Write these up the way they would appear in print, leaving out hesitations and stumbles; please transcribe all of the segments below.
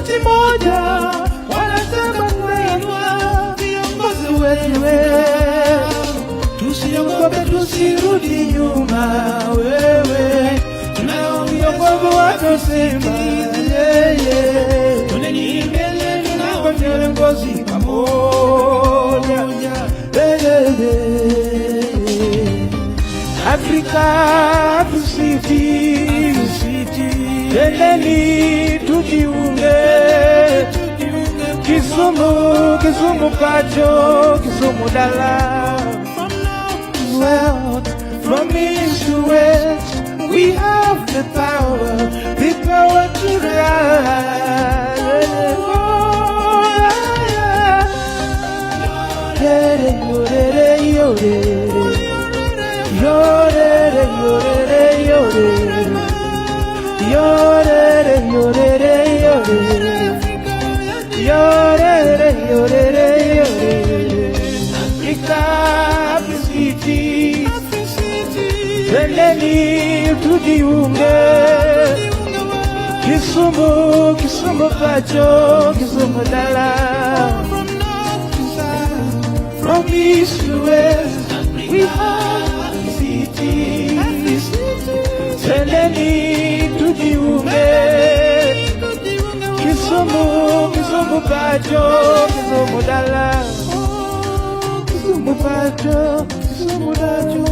sauti moja wanasema kuinua viongozi wetu, tusiogope, tusirudi nyuma, wewe tunao viongozi watusema, tuneni mbele, tunao viongozi pamoja. Africities, endeni tujiunge, Kisumu pacho, Kisumu dala. Well, from east to west, we have the power to rise. Endeni tujiunge, Kisumu pacho, Kisumu dala. From east to west, we have cities. Endeni tujiunge, Kisumu pacho, Kisumu dala. Kisumu pacho, Kisumu dacho.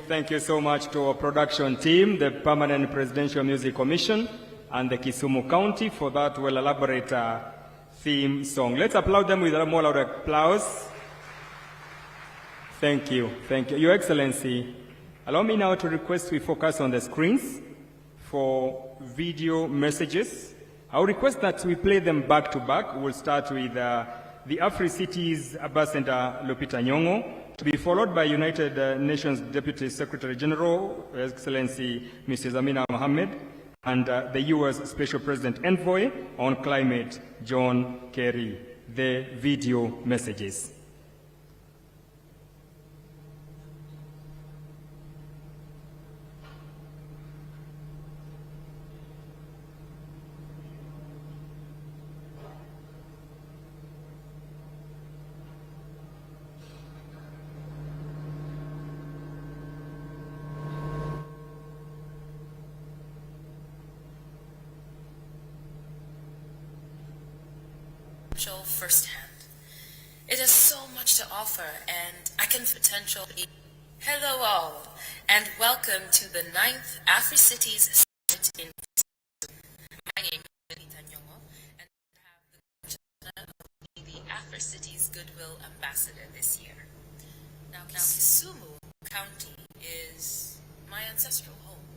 Thank you so much to our production team, the Permanent Presidential Music Commission, and the Kisumu County for that well-elaborate theme song. Let's applaud them with a more loud applause. Thank you. Your Excellency, allow me now to request we focus on the screens for video messages. I'll request that we play them back to back. We'll start with the Africities Ambassador Lupita Nyong'o, to be followed by United Nations Deputy Secretary General, Her Excellency Mrs. Amina Mohammed, and the U.S. Special President Envoy on Climate, John Kerry. The video messages. Firsthand. It has so much to offer, and I can potentially. Hello all, and welcome to the 9th Africities Summit in Kisumu. My name is Raila Odinga, and I have the pleasure of being the Africities Goodwill Ambassador this year. Now Kisumu County is my ancestral home,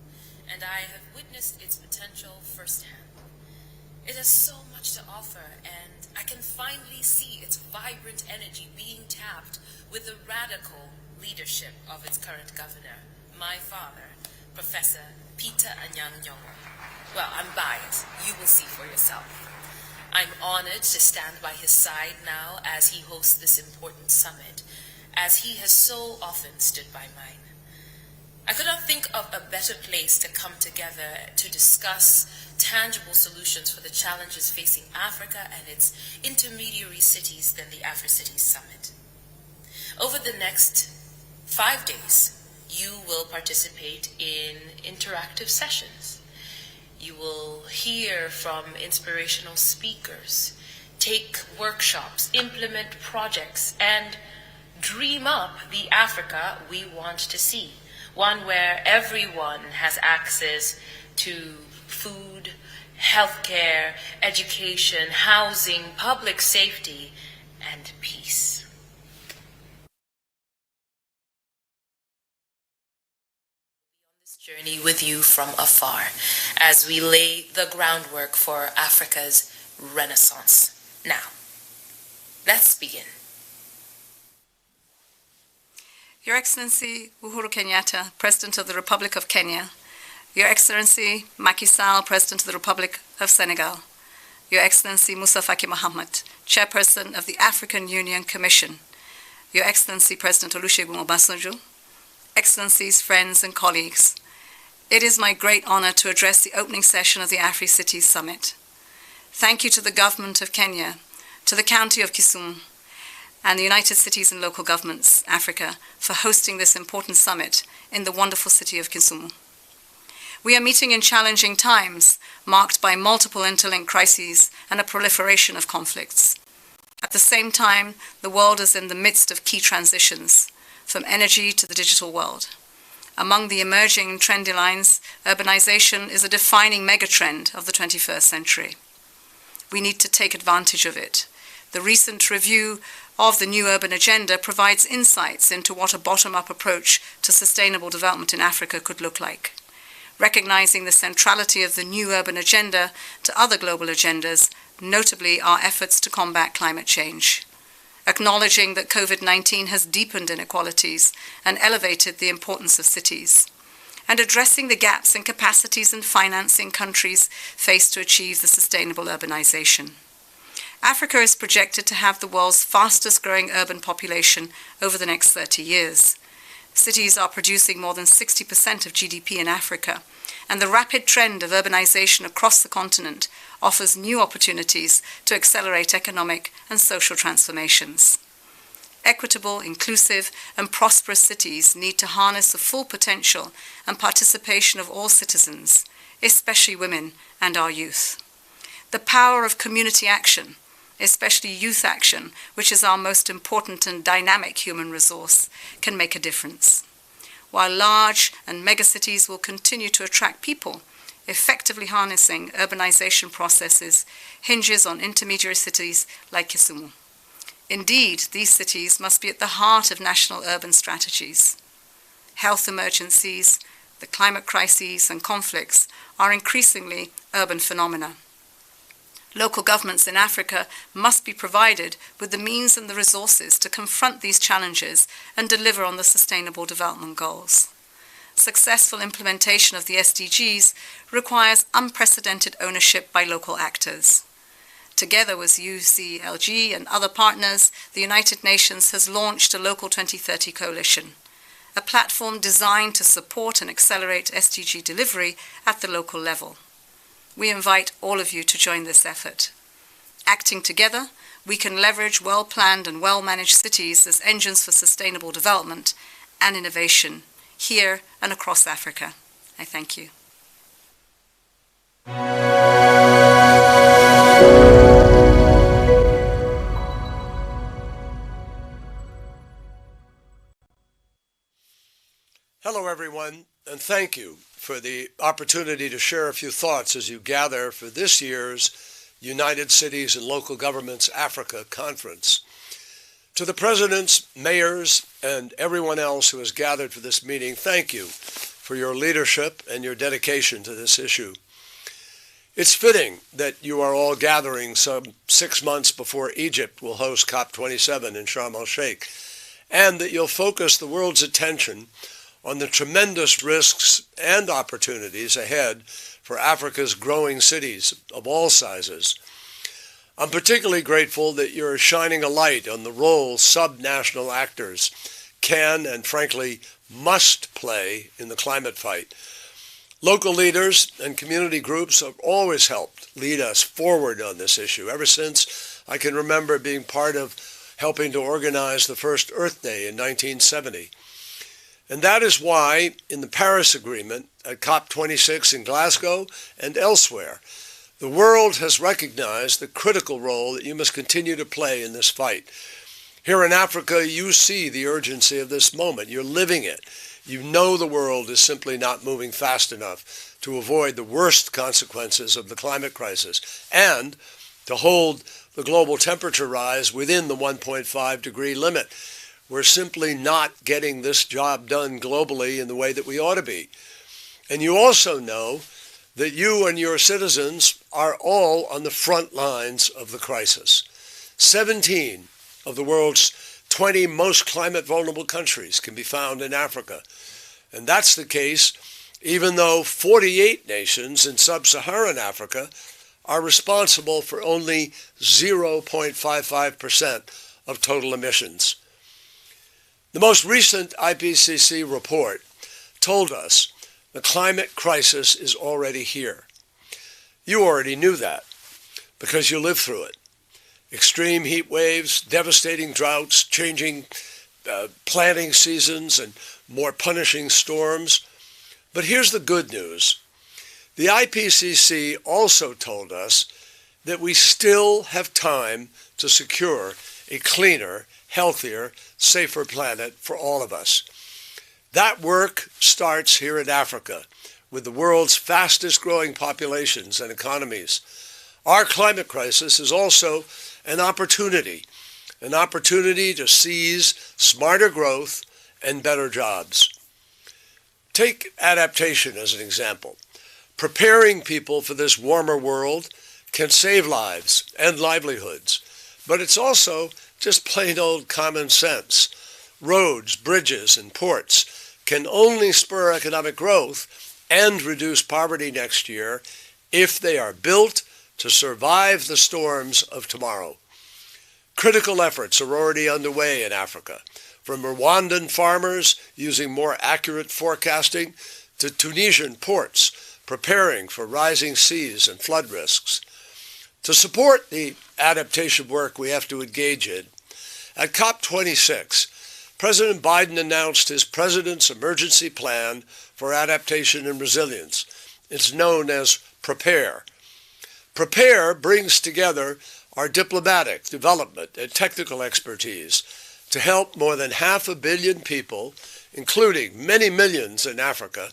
and I have witnessed its potential firsthand. It has so much to offer, and I can finally see its vibrant energy being tapped with the radical leadership of its current governor, my father, Professor Peter Anyang Nyong'o. Well, I'm biased. You will see for yourself. I'm honored to stand by his side now as he hosts this important summit, as he has so often stood by mine. I could not think of a better place to come together to discuss tangible solutions for the challenges facing Africa and its intermediary cities than the Africities Summit. Over the next 5 days, you will participate in interactive sessions. You will hear from inspirational speakers, take workshops, implement projects, and dream up the Africa we want to see. One where everyone has access to food, healthcare, education, housing, public safety, and peace. On this journey with you from afar as we lay the groundwork for Africa's renaissance. Now, let's begin. Your Excellency Uhuru Kenyatta, President of the Republic of Kenya, Your Excellency Macky Sall, President of the Republic of Senegal, Your Excellency Musa Faki Mohammed, Chairperson of the African Union Commission, Your Excellency President Olusegun Obasanjo, Excellencies, friends and colleagues, it is my great honor to address the opening session of the Africities Summit. Thank you to the Government of Kenya, to the County of Kisumu, and the United Cities and Local Governments, Africa, for hosting this important summit in the wonderful city of Kisumu. We are meeting in challenging times, marked by multiple interlinked crises and a proliferation of conflicts. At the same time, the world is in the midst of key transitions, from energy to the digital world. Among the emerging trendy lines, urbanization is a defining megatrend of the 21st century. We need to take advantage of it. The recent review of the New Urban Agenda provides insights into what a bottom-up approach to sustainable development in Africa could look like. Recognizing the centrality of the New Urban Agenda to other global agendas, notably our efforts to combat climate change. Acknowledging that COVID-19 has deepened inequalities and elevated the importance of cities. And addressing the gaps in capacities and financing countries face to achieve the sustainable urbanization. Africa is projected to have the world's fastest growing urban population over the next 30 years. Cities are producing more than 60% of GDP in Africa, and the rapid trend of urbanization across the continent offers new opportunities to accelerate economic and social transformations. Equitable, inclusive, and prosperous cities need to harness the full potential and participation of all citizens, especially women and our youth. The power of community action, especially youth action, which is our most important and dynamic human resource, can make a difference. While large and megacities will continue to attract people, effectively harnessing urbanization processes hinges on intermediary cities like Kisumu. Indeed, these cities must be at the heart of national urban strategies. Health emergencies, the climate crises and conflicts are increasingly urban phenomena. Local governments in Africa must be provided with the means and the resources to confront these challenges and deliver on the Sustainable Development Goals. Successful implementation of the SDGs requires unprecedented ownership by local actors. Together with UCLG and other partners, the United Nations has launched a Local 2030 Coalition, a platform designed to support and accelerate SDG delivery at the local level. We invite all of you to join this effort. Acting together, we can leverage well-planned and well-managed cities as engines for sustainable development and innovation here and across Africa. I thank you. Hello, everyone, and thank you for the opportunity to share a few thoughts as you gather for this year's United Cities and Local Governments Africa Conference. To the presidents, mayors, and everyone else who has gathered for this meeting, thank you for your leadership and your dedication to this issue. It's fitting that you are all gathering some 6 months before Egypt will host COP27 in Sharm el-Sheikh, and that you'll focus the world's attention on the tremendous risks and opportunities ahead for Africa's growing cities of all sizes. I'm particularly grateful that you're shining a light on the role subnational actors can and frankly must play in the climate fight. Local leaders and community groups have always helped lead us forward on this issue, ever since I can remember being part of helping to organize the first Earth Day in 1970. And that is why, in the Paris Agreement, at COP26 in Glasgow and elsewhere, the world has recognized the critical role that you must continue to play in this fight. Here in Africa, you see the urgency of this moment. You're living it. You know the world is simply not moving fast enough to avoid the worst consequences of the climate crisis and to hold the global temperature rise within the 1.5 degree limit. We're simply not getting this job done globally in the way that we ought to be. And you also know that you and your citizens are all on the front lines of the crisis. 17 of the world's 20 most climate vulnerable countries can be found in Africa. And that's the case even though 48 nations in sub-Saharan Africa are responsible for only 0.55% of total emissions. The most recent IPCC report told us the climate crisis is already here. You already knew that because you lived through it. Extreme heat waves, devastating droughts, changing planting seasons, and more punishing storms. But here's the good news. The IPCC also told us that we still have time to secure a cleaner, healthier, safer planet for all of us. That work starts here in Africa, with the world's fastest growing populations and economies. Our climate crisis is also an opportunity to seize smarter growth and better jobs. Take adaptation as an example. Preparing people for this warmer world can save lives and livelihoods, but it's also just plain old common sense. Roads, bridges, and ports can only spur economic growth and reduce poverty next year if they are built to survive the storms of tomorrow. Critical efforts are already underway in Africa, from Rwandan farmers using more accurate forecasting to Tunisian ports preparing for rising seas and flood risks. To support the adaptation work we have to engage in, at COP26, President Biden announced his President's Emergency Plan for Adaptation and Resilience. It's known as PREPARE. PREPARE brings together our diplomatic, development, and technical expertise to help more than 500 million people, including many millions in Africa,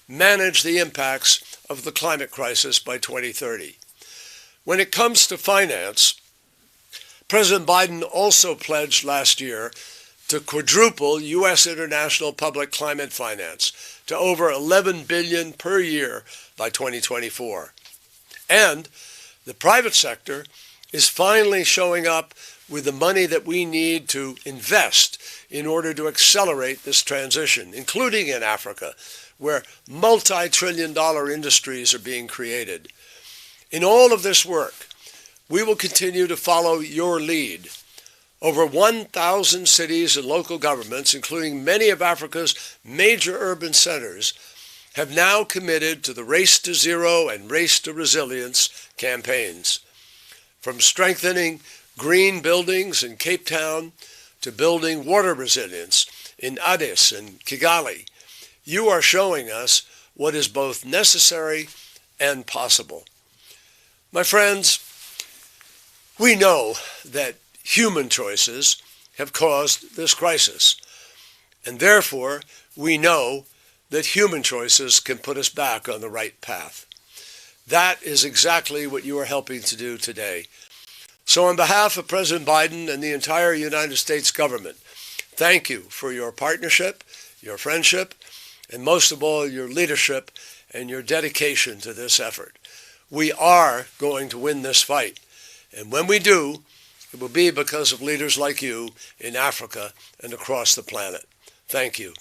manage the impacts of the climate crisis by 2030. When it comes to finance, President Biden also pledged last year to quadruple U.S. international public climate finance to over $11 billion per year by 2024. And the private sector is finally showing up with the money that we need to invest in order to accelerate this transition, including in Africa, where multi-trillion-dollar industries are being created. In all of this work, we will continue to follow your lead. Over 1,000 cities and local governments, including many of Africa's major urban centers, have now committed to the Race to Zero and Race to Resilience campaigns. From strengthening green buildings in Cape Town to building water resilience in Addis and Kigali, you are showing us what is both necessary and possible. My friends, we know that human choices have caused this crisis, and therefore we know that human choices can put us back on the right path. That is exactly what you are helping to do today. So on behalf of President Biden and the entire United States government, thank you for your partnership, your friendship, and most of all, your leadership and your dedication to this effort. We are going to win this fight. And when we do, it will be because of leaders like you in Africa and across the planet. Thank you.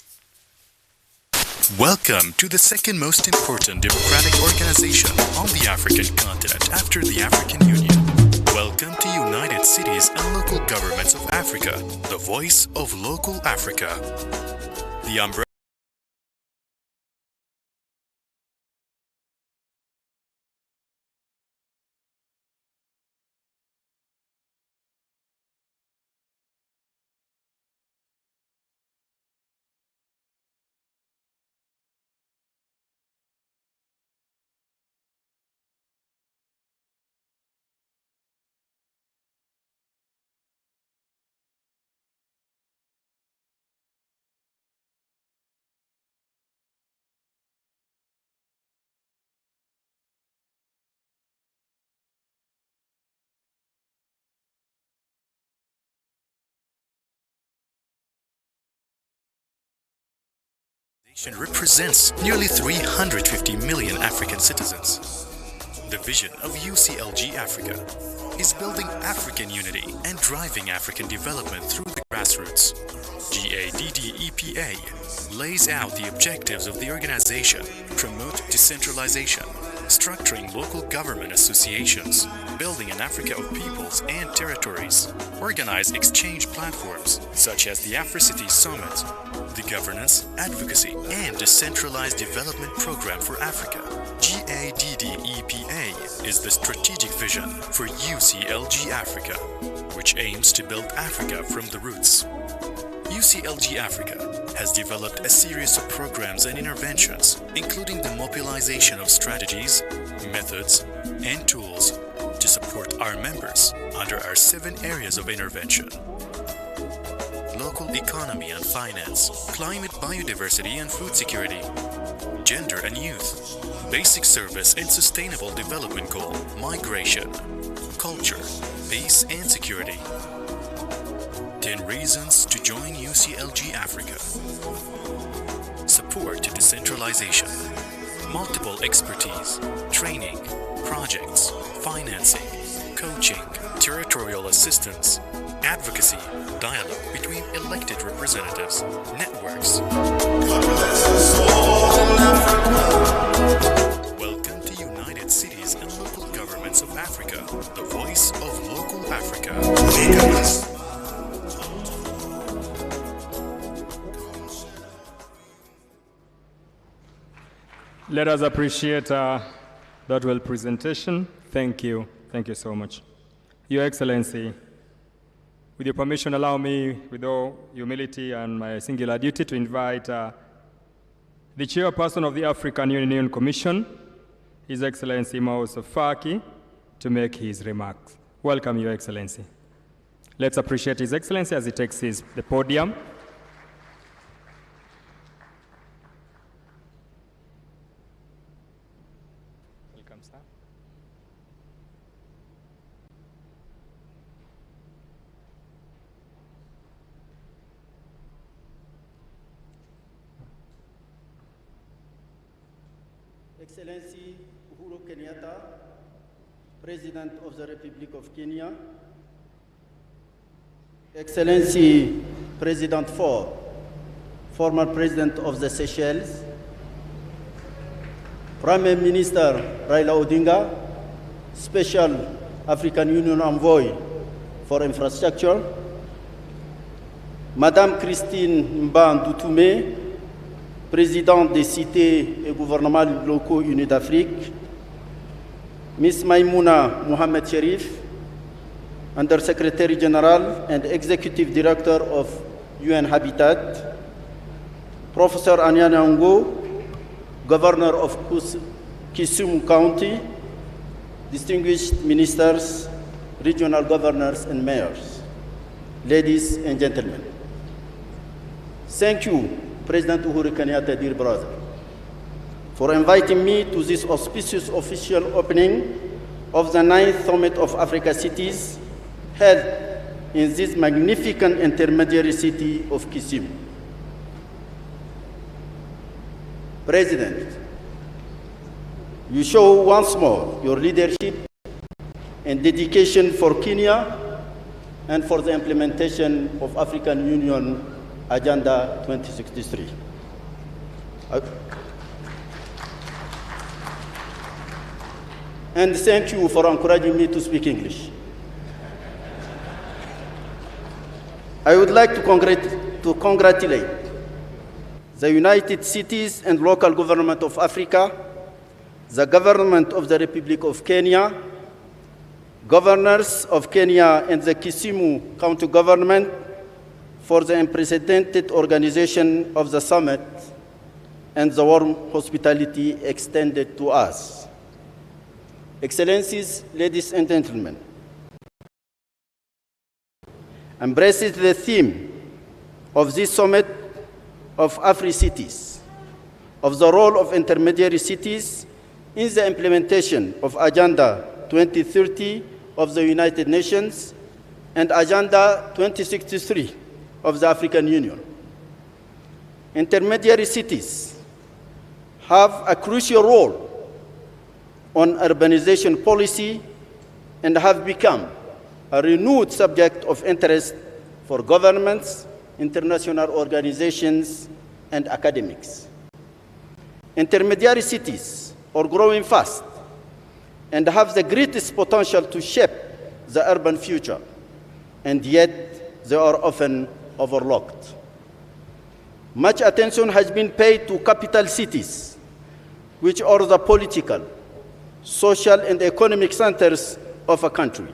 Welcome to the second most important democratic organization on the African continent after the African Union. Welcome to United Cities and Local Governments of Africa, the voice of local Africa. The umbrella represents nearly 350 million African citizens. The vision of UCLG Africa is building African unity and driving African development through the grassroots. GADDEPA lays out the objectives of the organization: promote decentralization, structuring local government associations, building an Africa of peoples and territories, organize exchange platforms such as the Africities Summit, the Governance, Advocacy, and Decentralized Development Program for Africa. GADDEPA is the strategic vision for UCLG Africa, which aims to build Africa from the roots. UCLG Africa has developed a series of programs and interventions, including the mobilization of strategies, methods, and tools to support our members under our 7 areas of intervention: local economy and finance, climate, biodiversity and food security, gender and youth, basic service and sustainable development goal, migration, culture, peace and security. 10 reasons to join UCLG Africa. Support to decentralization, multiple expertise, training, projects, financing, coaching, territorial assistance, advocacy, dialogue between elected representatives, networks. Welcome to United Cities and Local Governments of Africa, the voice of local Africa. Let us appreciate that well presentation. Thank you. Thank you so much. Your Excellency, with your permission, allow me, with all humility and my singular duty, to invite the Chairperson of the African Union Commission, His Excellency Mausa Faki, to make his remarks. Welcome, Your Excellency. Let's appreciate His Excellency as he takes the podium. Welcome, sir. Excellency Uhuru Kenyatta, President of the Republic of Kenya, Excellency President Faure, former President of the Seychelles, Prime Minister Raila Odinga, Special African Union Envoy for Infrastructure, Madame Christine Mban-Doutoumé, Présidente des cités et gouvernements locaux unis d'Afrique, Ms. Maimouna Mohamed Sherif, Undersecretary General and Executive Director of UN Habitat, Professor Anyana Ngo, Governor of Kisumu County, distinguished ministers, regional governors and mayors, ladies and gentlemen. Thank you, President Uhuru Kenyatta, dear brother, for inviting me to this auspicious official opening of the 9th Summit of Africa Cities held in this magnificent intermediary city of Kisumu. President, you show once more your leadership and dedication for Kenya and for the implementation of African Union Agenda 2063. And thank you for encouraging me to speak English. I would like to congratulate the United Cities and Local Government of Africa, the Government of the Republic of Kenya, Governors of Kenya and the Kisumu County Government, for the unprecedented organization of the summit and the warm hospitality extended to us. Excellencies, ladies and gentlemen, embraces the theme of this summit of Africities, of the role of intermediary cities in the implementation of Agenda 2030 of the United Nations and Agenda 2063 of the African Union. Intermediary cities have a crucial role on urbanization policy and have become a renewed subject of interest for governments, international organizations, and academics. Intermediary cities are growing fast and have the greatest potential to shape the urban future, and yet they are often overlooked. Much attention has been paid to capital cities, which are the political, social, and economic centers of a country.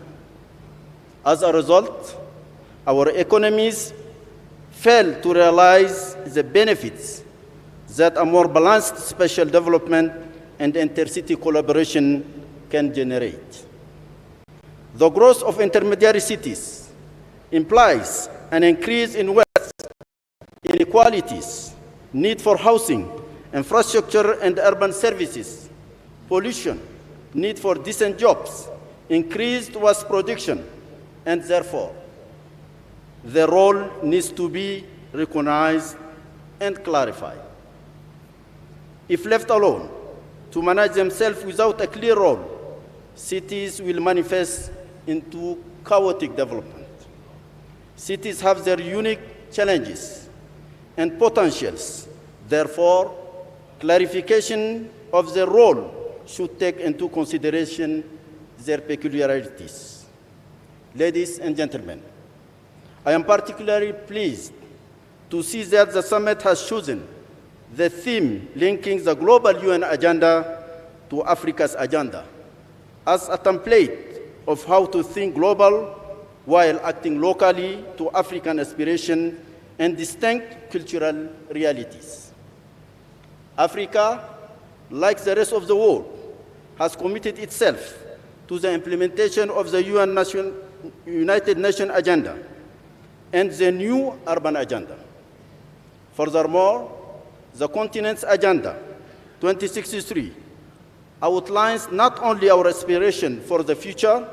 As a result, our economies fail to realize the benefits that a more balanced spatial development and intercity collaboration can generate. The growth of intermediary cities implies an increase in wealth, inequalities, need for housing, infrastructure and urban services, pollution, need for decent jobs, increased waste production, and therefore, the role needs to be recognized and clarified. If left alone to manage themselves without a clear role, cities will manifest into chaotic development. Cities have their unique challenges and potentials. Therefore, clarification of their role should take into consideration their peculiarities. Ladies and gentlemen, I am particularly pleased to see that the summit has chosen the theme linking the global UN agenda to Africa's agenda as a template of how to think global while acting locally to African aspiration and distinct cultural realities. Africa, like the rest of the world, has committed itself to the implementation of the United Nations agenda and the new urban agenda. Furthermore, the continent's agenda 2063 outlines not only our aspiration for the future,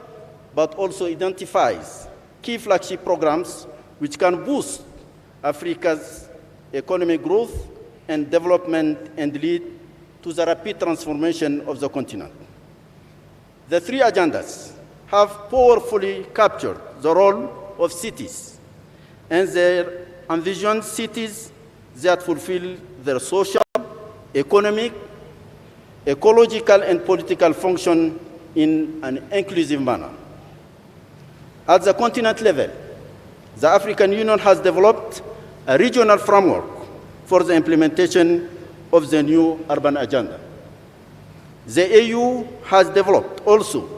but also identifies key flagship programs which can boost Africa's economic growth and development and lead to the rapid transformation of the continent. The three agendas have powerfully captured the role of cities and their envisioned cities that fulfill their social, economic, ecological, and political function in an inclusive manner. At the continent level, the African Union has developed a regional framework for the implementation of the new urban agenda. The AU has developed also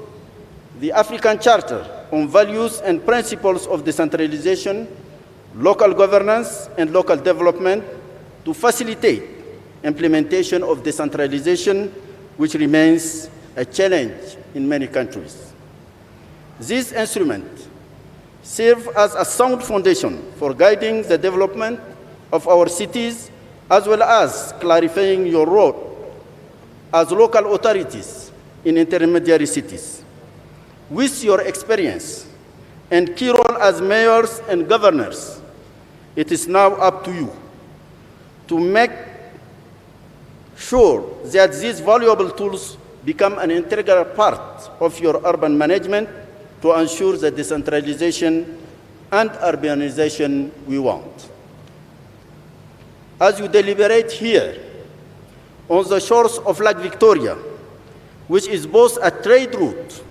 the African Charter on Values and Principles of Decentralization, Local Governance, and Local Development to facilitate implementation of decentralization, which remains a challenge in many countries. This instrument serves as a sound foundation for guiding the development of our cities, as well as clarifying your role as local authorities in intermediary cities. With your experience and key role as mayors and governors, it is now up to you to make sure that these valuable tools become an integral part of your urban management to ensure the decentralization and urbanization we want. As you deliberate here on the shores of Lake Victoria, which is both a trade route,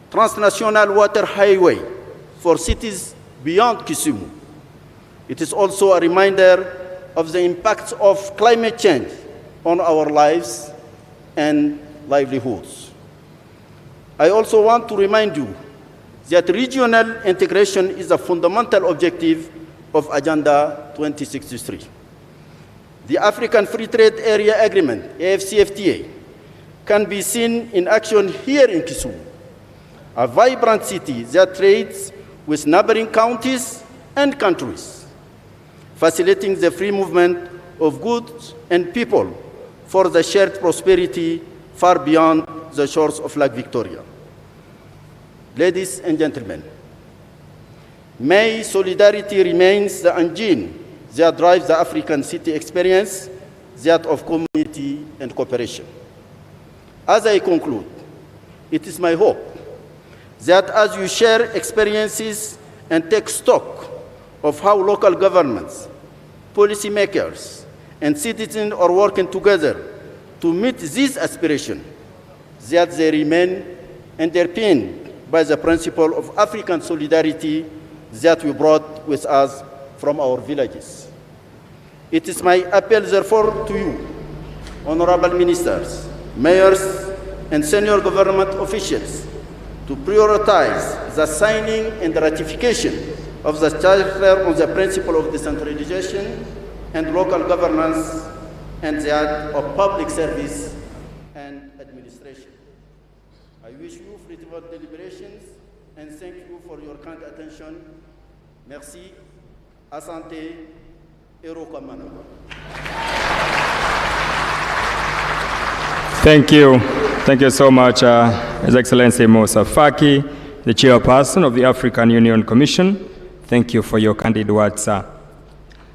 transnational water highway for cities beyond Kisumu, it is also a reminder of the impacts of climate change on our lives and livelihoods. I also want to remind you that regional integration is a fundamental objective of Agenda 2063. The African Free Trade Area Agreement, AFCFTA, can be seen in action here in Kisumu, a vibrant city that trades with neighboring counties and countries, facilitating the free movement of goods and people for the shared prosperity far beyond the shores of Lake Victoria. Ladies and gentlemen, may solidarity remains the engine that drives the African city experience, that of community and cooperation. As I conclude, it is my hope that as you share experiences and take stock of how local governments, policymakers, and citizens are working together to meet this aspiration, that they remain underpinned by the principle of African solidarity that we brought with us from our villages. It is my appeal, therefore, to you, honorable ministers, mayors, and senior government officials, to prioritize the signing and ratification of the Charter on the principle of decentralization and local governance and that of public service and administration. I wish you fruitful deliberations and thank you for your kind attention. Merci, asante, erokamana. Thank you. Thank you so much, His Excellency Musa Faki, the Chairperson of the African Union Commission. Thank you for your candid words, sir.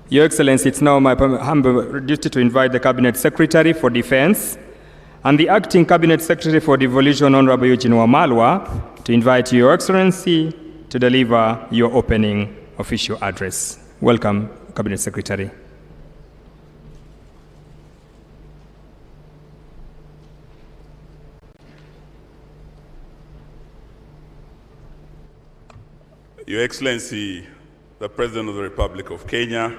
Your Excellency, it's now my humble duty to invite the Cabinet Secretary for Defense and the Acting Cabinet Secretary for Devolution, Honorable Eugene Wamalwa, to invite Your Excellency to deliver your opening official address. Welcome, Cabinet Secretary. Your Excellency, the President of the Republic of Kenya,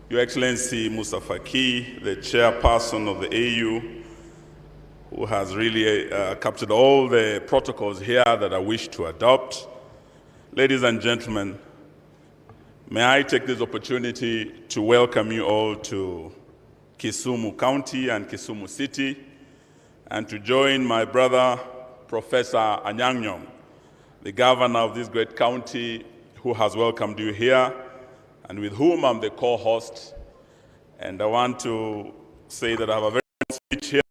Your Excellency Musa Faki, the Chairperson of the AU, who has really captured all the protocols here that I wish to adopt. Ladies and gentlemen, may I take this opportunity to welcome you all to Kisumu County and Kisumu City, and to join my brother, Professor Anyang' Nyong'o, the governor of this great county, who has welcomed you here, and with whom I'm the co-host. And I want to say that I have a very long speech here.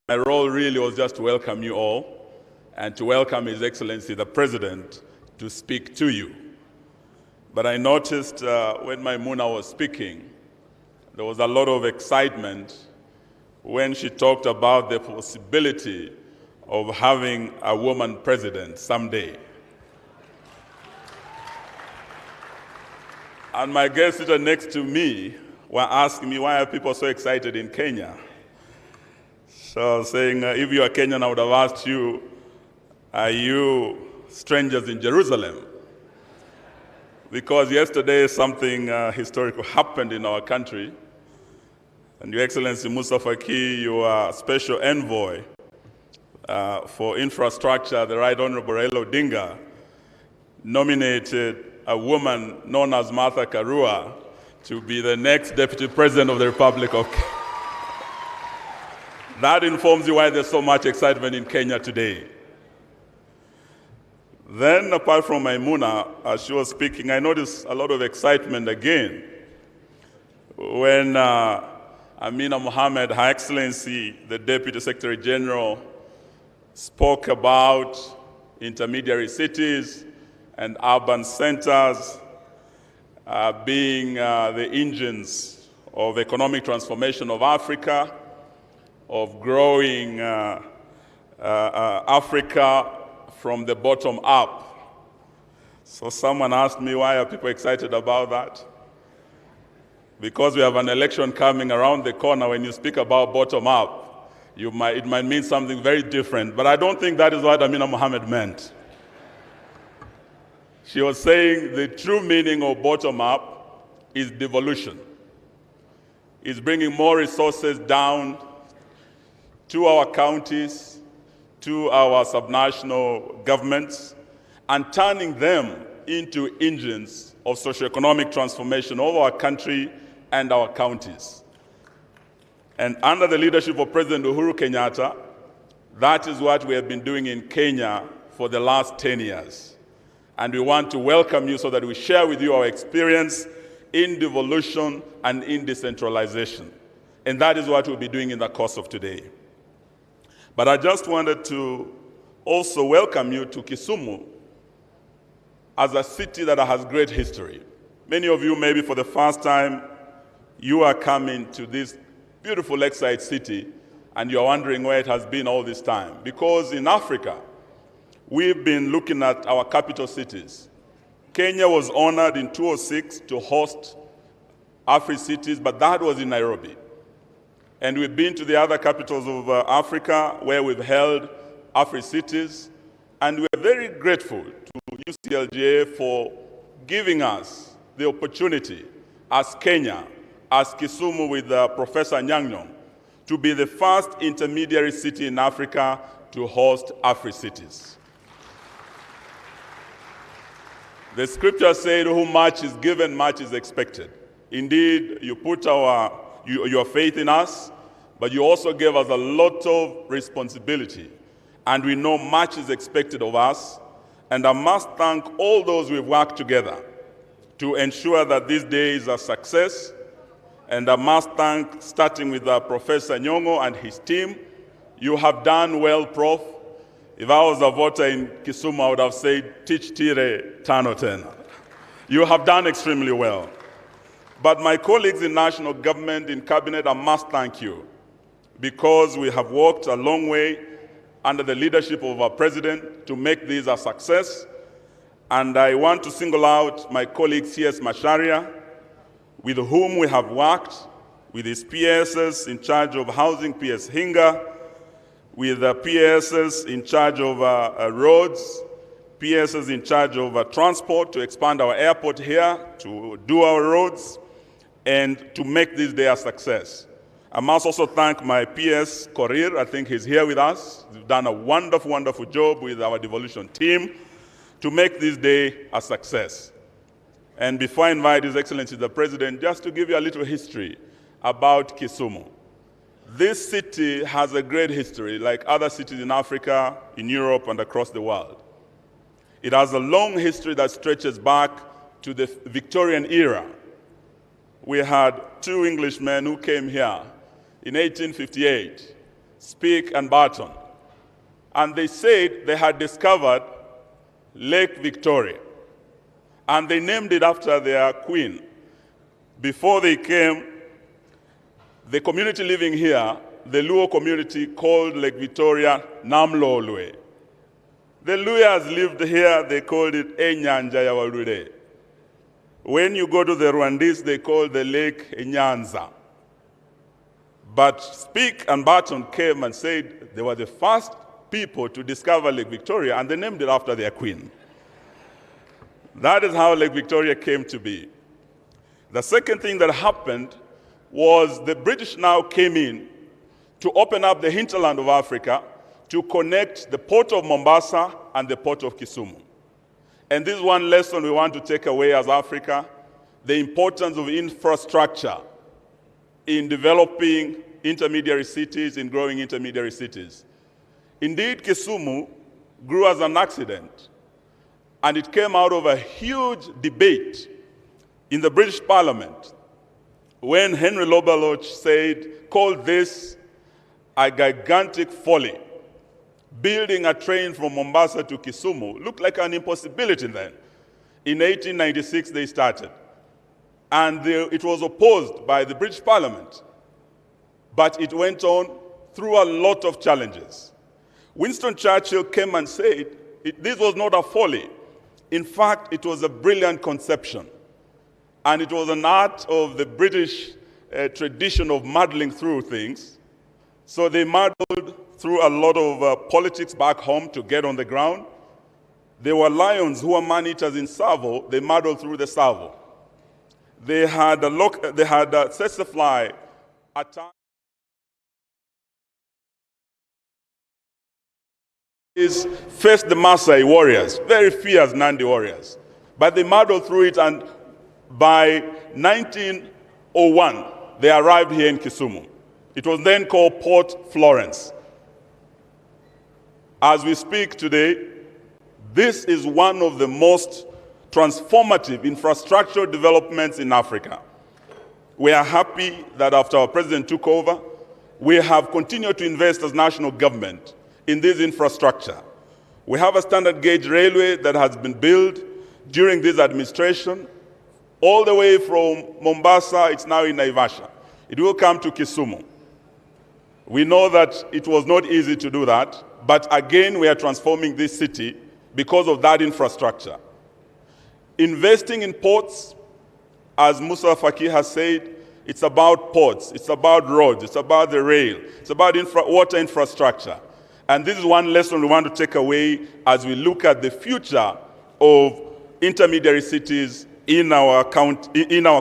My role really was just to welcome you all, and to welcome His Excellency, the President, to speak to you. But I noticed when Maimuna was speaking, there was a lot of excitement when she talked about the possibility of having a woman president someday. And my guest sitting next to me were asking me, why are people so excited in Kenya? So I was saying, if you are Kenyan, I would have asked you, are you strangers in Jerusalem? Because yesterday something historical happened in our country. And Your Excellency Musa Faki, you are special envoy for infrastructure, the Right Honorable Raila Odinga nominated a woman known as Martha Karua to be the next Deputy President of the Republic of Kenya. That informs you why there's so much excitement in Kenya today. Then, apart from Maimuna, as she was speaking, I noticed a lot of excitement again when Amina Mohammed, Her Excellency, the Deputy Secretary General, spoke about intermediary cities and urban centers being the engines of economic transformation of Africa, of growing Africa from the bottom up. So someone asked me, why are people excited about that? Because we have an election coming around the corner. When you speak about bottom up, it might mean something very different, but I don't think that is what Amina Mohammed meant. She was saying the true meaning of bottom up is devolution. It's bringing more resources down to our counties, to our subnational governments, and turning them into engines of socioeconomic transformation of our country and our counties. And under the leadership of President Uhuru Kenyatta, that is what we have been doing in Kenya for the last 10 years. And we want to welcome you so that we share with you our experience in devolution and in decentralization. And that is what we'll be doing in the course of today. But I just wanted to also welcome you to Kisumu as a city that has great history. Many of you, maybe for the first time, you are coming to this beautiful lakeside city, and you're wondering where it has been all this time. Because in Africa, we've been looking at our capital cities. Kenya was honored in 2006 to host Africities, but that was in Nairobi. And we've been to the other capitals of Africa where we've held Africities. And we're very grateful to UCLG for giving us the opportunity as Kenya, as Kisumu with Professor Nyang'nyong, to be the first intermediary city in Africa to host Africities. The scripture said, who much is given, much is expected. Indeed, you put your faith in us, but you also gave us a lot of responsibility. And we know much is expected of us. And I must thank all those we've worked together to ensure that this day is a success. And I must thank, starting with Professor Nyong'o and his team. You have done well, Prof. If I was a voter in Kisumu, I would have said, teach tire tano tena. You have done extremely well. But my colleagues in national government, in cabinet, I must thank you because we have walked a long way under the leadership of our president to make this a success. And I want to single out my colleague C.S. Macharia, with whom we have worked, with his PSs in charge of housing, PS Hinga, with the PSs in charge of roads, PSs in charge of transport to expand our airport here, to do our roads, and to make this day a success. I must also thank my PS, Korir. I think he's here with us. He's done a wonderful, wonderful job with our devolution team to make this day a success. And before I invite His Excellency the President, just to give you a little history about Kisumu. This city has a great history, like other cities in Africa, in Europe, and across the world. It has a long history that stretches back to the Victorian era. We had two Englishmen who came here in 1858, Speke and Barton. And they said they had discovered Lake Victoria. And they named it after their queen. Before they came, the community living here, the Luo community, called Lake Victoria Namlolwe. The Luyas lived here, they called it Enyanja ya Walude. When you go to the Rwandese, they call the lake Nyanza. But Speke and Barton came and said they were the first people to discover Lake Victoria, and they named it after their queen. That is how Lake Victoria came to be. The second thing that happened was the British now came in to open up the hinterland of Africa to connect the port of Mombasa and the port of Kisumu. And this is one lesson we want to take away as Africa, the importance of infrastructure in developing intermediary cities, in growing intermediary cities. Indeed, Kisumu grew as an accident, and it came out of a huge debate in the British Parliament when Henry Lobaloch called this a gigantic folly. Building a train from Mombasa to Kisumu looked like an impossibility then. In 1896, they started. And it was opposed by the British Parliament. But it went on through a lot of challenges. Winston Churchill came and said, this was not a folly. In fact, it was a brilliant conception. And it was an art of the British tradition of muddling through things. So they muddled through a lot of politics back home to get on the ground. There were lions who were man-eaters in Savo. They muddled through the Savo. They had a Sesefly attack. Faced the Maasai warriors, very fierce Nandi warriors. But they muddled through it, and by 1901, they arrived here in Kisumu. It was then called Port Florence. As we speak today, this is one of the most transformative infrastructural developments in Africa. We are happy that after our president took over, we have continued to invest as national government in this infrastructure. We have a standard gauge railway that has been built during this administration, all the way from Mombasa. It's now in Naivasha. It will come to Kisumu. We know that it was not easy to do that, but again, we are transforming this city because of that infrastructure. Investing in ports, as Musa Faki has said, It's about ports, it's about roads, it's about the rail, it's about water infrastructure. And this is one lesson we want to take away as we look at the future of intermediary cities in our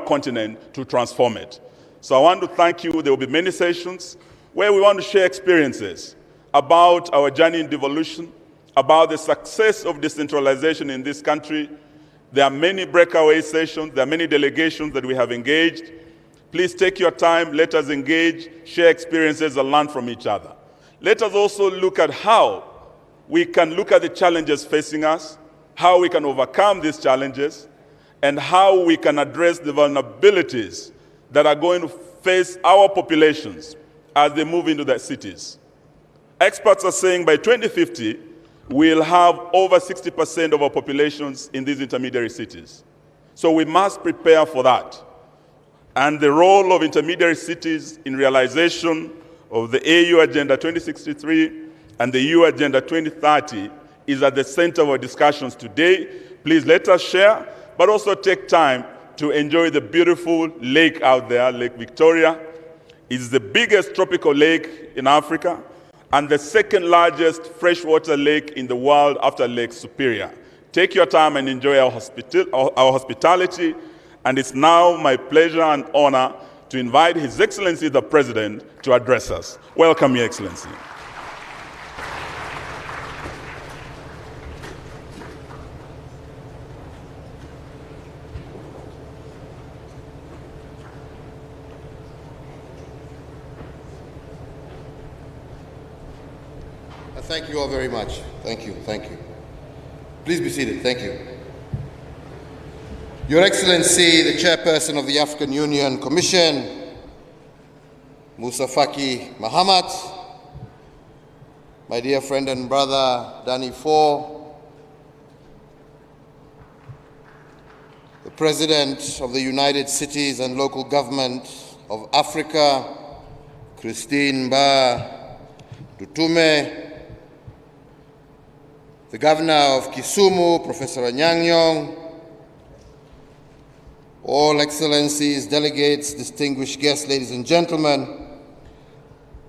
continent to transform it. So I want to thank you. There will be many sessions where we want to share experiences about our journey in devolution, about the success of decentralization in this country. There are many breakaway sessions, there are many delegations that we have engaged. Please take your time, let us engage, share experiences and learn from each other. Let us also look at how we can look at the challenges facing us, how we can overcome these challenges, and how we can address the vulnerabilities that are going to face our populations as they move into their cities. Experts are saying by 2050, we'll have over 60% of our populations in these intermediary cities. So we must prepare for that. And the role of intermediary cities in realization of the AU Agenda 2063 and the EU Agenda 2030 is at the center of our discussions today. Please let us share, but also take time to enjoy the beautiful lake out there, Lake Victoria. It's the biggest tropical lake in Africa and the second largest freshwater lake in the world after Lake Superior. Take your time and enjoy our hospitality. And it's now my pleasure and honor to invite His Excellency the President to address us. Welcome, Your Excellency. Thank you all very much. Thank you, thank you. Please be seated, thank you. Your Excellency, the Chairperson of the African Union Commission, Musa Faki Mahamat, my dear friend and brother, Danny Ford, the President of the United Cities and Local Government of Africa, Christine Ba Dutume, the Governor of Kisumu, Professor Anyang', all Excellencies, delegates, distinguished guests, ladies and gentlemen,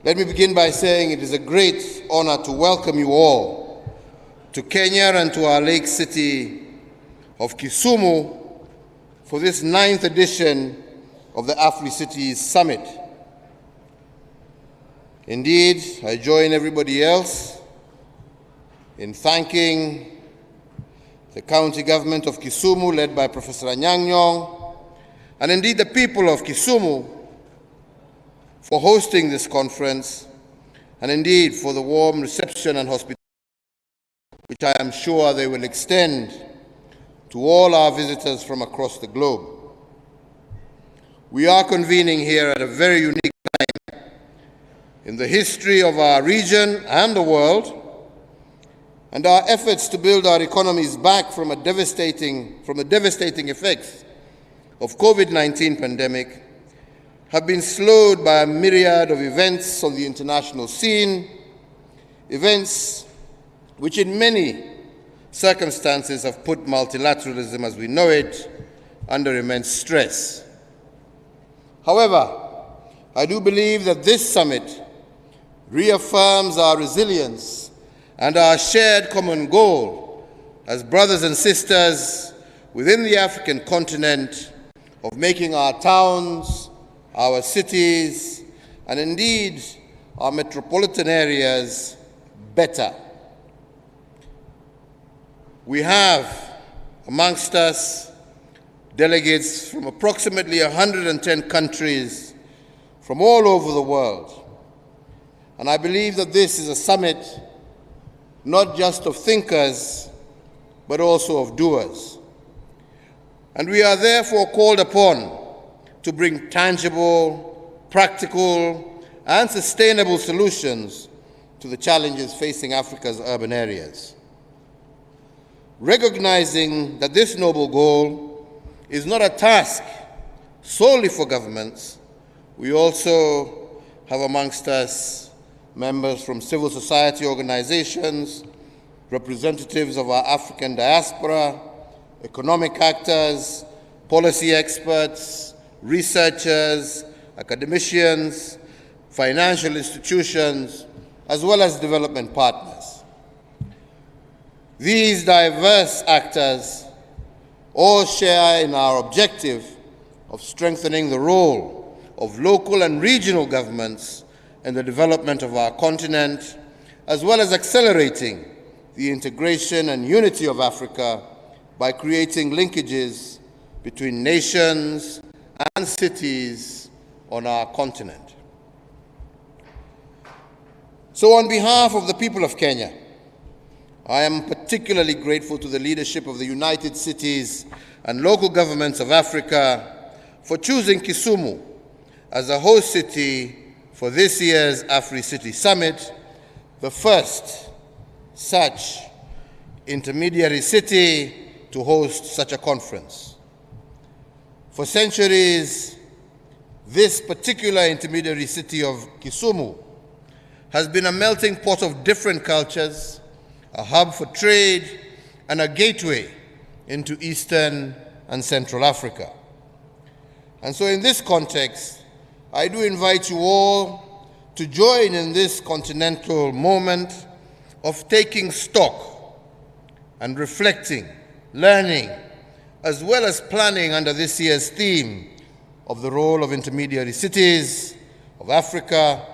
let me begin by saying it is a great honor to welcome you all to Kenya and to our lake city of Kisumu for this 9th edition of the Africities Summit. Indeed, I join everybody else in thanking the county government of Kisumu, led by Professor Anyang', and indeed the people of Kisumu for hosting this conference, and indeed for the warm reception and hospitality which I am sure they will extend to all our visitors from across the globe. We are convening here at a very unique time in the history of our region and the world, and our efforts to build our economies back from the devastating effects of COVID-19 pandemic have been slowed by a myriad of events on the international scene, events which in many circumstances have put multilateralism as we know it under immense stress. However, I do believe that this summit reaffirms our resilience and our shared common goal as brothers and sisters within the African continent of making our towns, our cities, and indeed our metropolitan areas better. We have amongst us delegates from approximately 110 countries from all over the world. And I believe that this is a summit not just of thinkers, but also of doers. And we are therefore called upon to bring tangible, practical, and sustainable solutions to the challenges facing Africa's urban areas. Recognizing that this noble goal is not a task solely for governments, we also have amongst us members from civil society organizations, representatives of our African diaspora, economic actors, policy experts, researchers, academicians, financial institutions, as well as development partners. These diverse actors all share in our objective of strengthening the role of local and regional governments in the development of our continent, as well as accelerating the integration and unity of Africa by creating linkages between nations and cities on our continent. So on behalf of the people of Kenya, I am particularly grateful to the leadership of the United Cities and local governments of Africa for choosing Kisumu as a host city for this year's AfriCity Summit, the first such intermediary city to host such a conference. For centuries, this particular intermediary city of Kisumu has been a melting pot of different cultures, a hub for trade, and a gateway into Eastern and Central Africa. And so in this context, I do invite you all to join in this continental moment of taking stock and reflecting, learning, as well as planning under this year's theme of the role of intermediary cities of Africa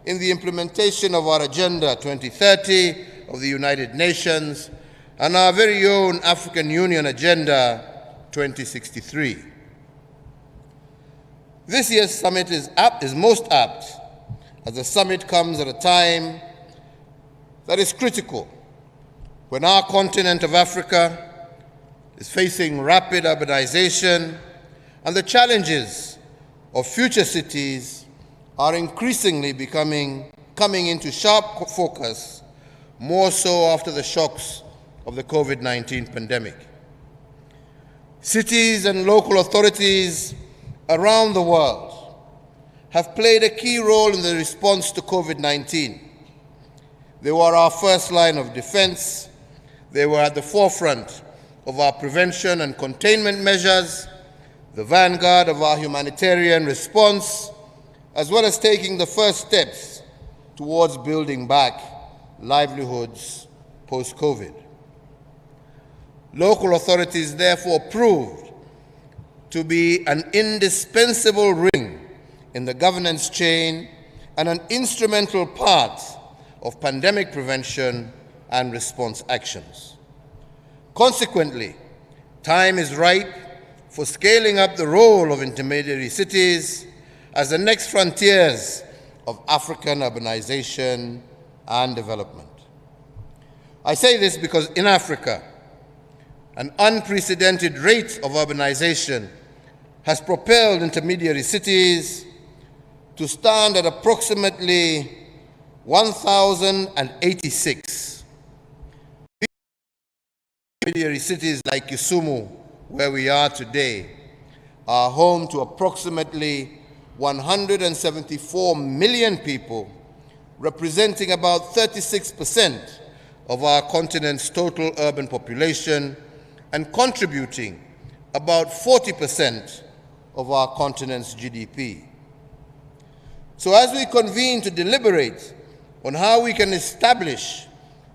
in the implementation of our Agenda 2030 of the United Nations and our very own African Union Agenda 2063. This year's summit is most apt as the summit comes at a time that is critical when our continent of Africa is facing rapid urbanization and the challenges of future cities are increasingly coming into sharp focus, more so after the shocks of the COVID-19 pandemic. Cities and local authorities around the world have played a key role in the response to COVID-19. They were our first line of defense. They were at the forefront of our prevention and containment measures, the vanguard of our humanitarian response, as well as taking the first steps towards building back livelihoods post-COVID. Local authorities therefore proved to be an indispensable ring in the governance chain and an instrumental part of pandemic prevention and response actions. Consequently, time is ripe for scaling up the role of intermediary cities as the next frontiers of African urbanization and development. I say this because in Africa, an unprecedented rate of urbanization has propelled intermediary cities to stand at approximately 1,086. Intermediary cities like Kisumu, where we are today, are home to approximately 174 million people, representing about 36% of our continent's total urban population and contributing about 40% of our continent's GDP. So as we convene to deliberate on how we can establish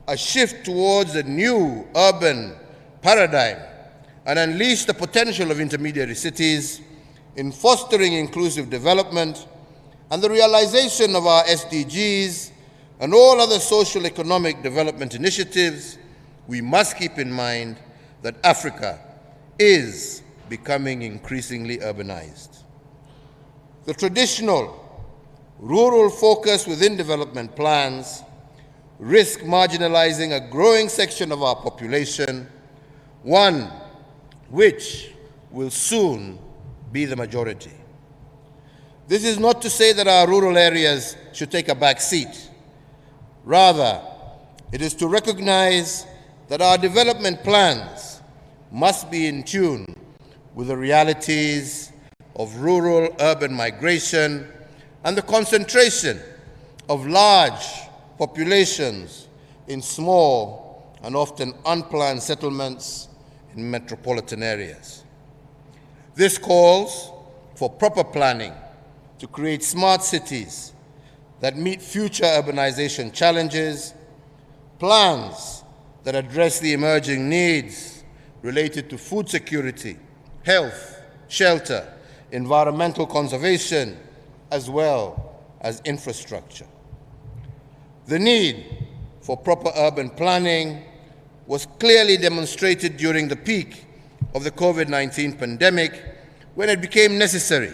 a shift towards a new urban paradigm and unleash the potential of intermediary cities in fostering inclusive development and the realization of our SDGs and all other social economic development initiatives, we must keep in mind that Africa is becoming increasingly urbanized. The traditional rural focus within development plans risk marginalizing a growing section of our population, one which will soon be the majority. This is not to say that our rural areas should take a back seat. Rather, it is to recognize that our development plans must be in tune with the realities of rural-urban migration and the concentration of large populations in small and often unplanned settlements in metropolitan areas. This calls for proper planning to create smart cities that meet future urbanization challenges, plans that address the emerging needs related to food security, health, shelter, environmental conservation, as well as infrastructure. The need for proper urban planning was clearly demonstrated during the peak of the COVID-19 pandemic, when it became necessary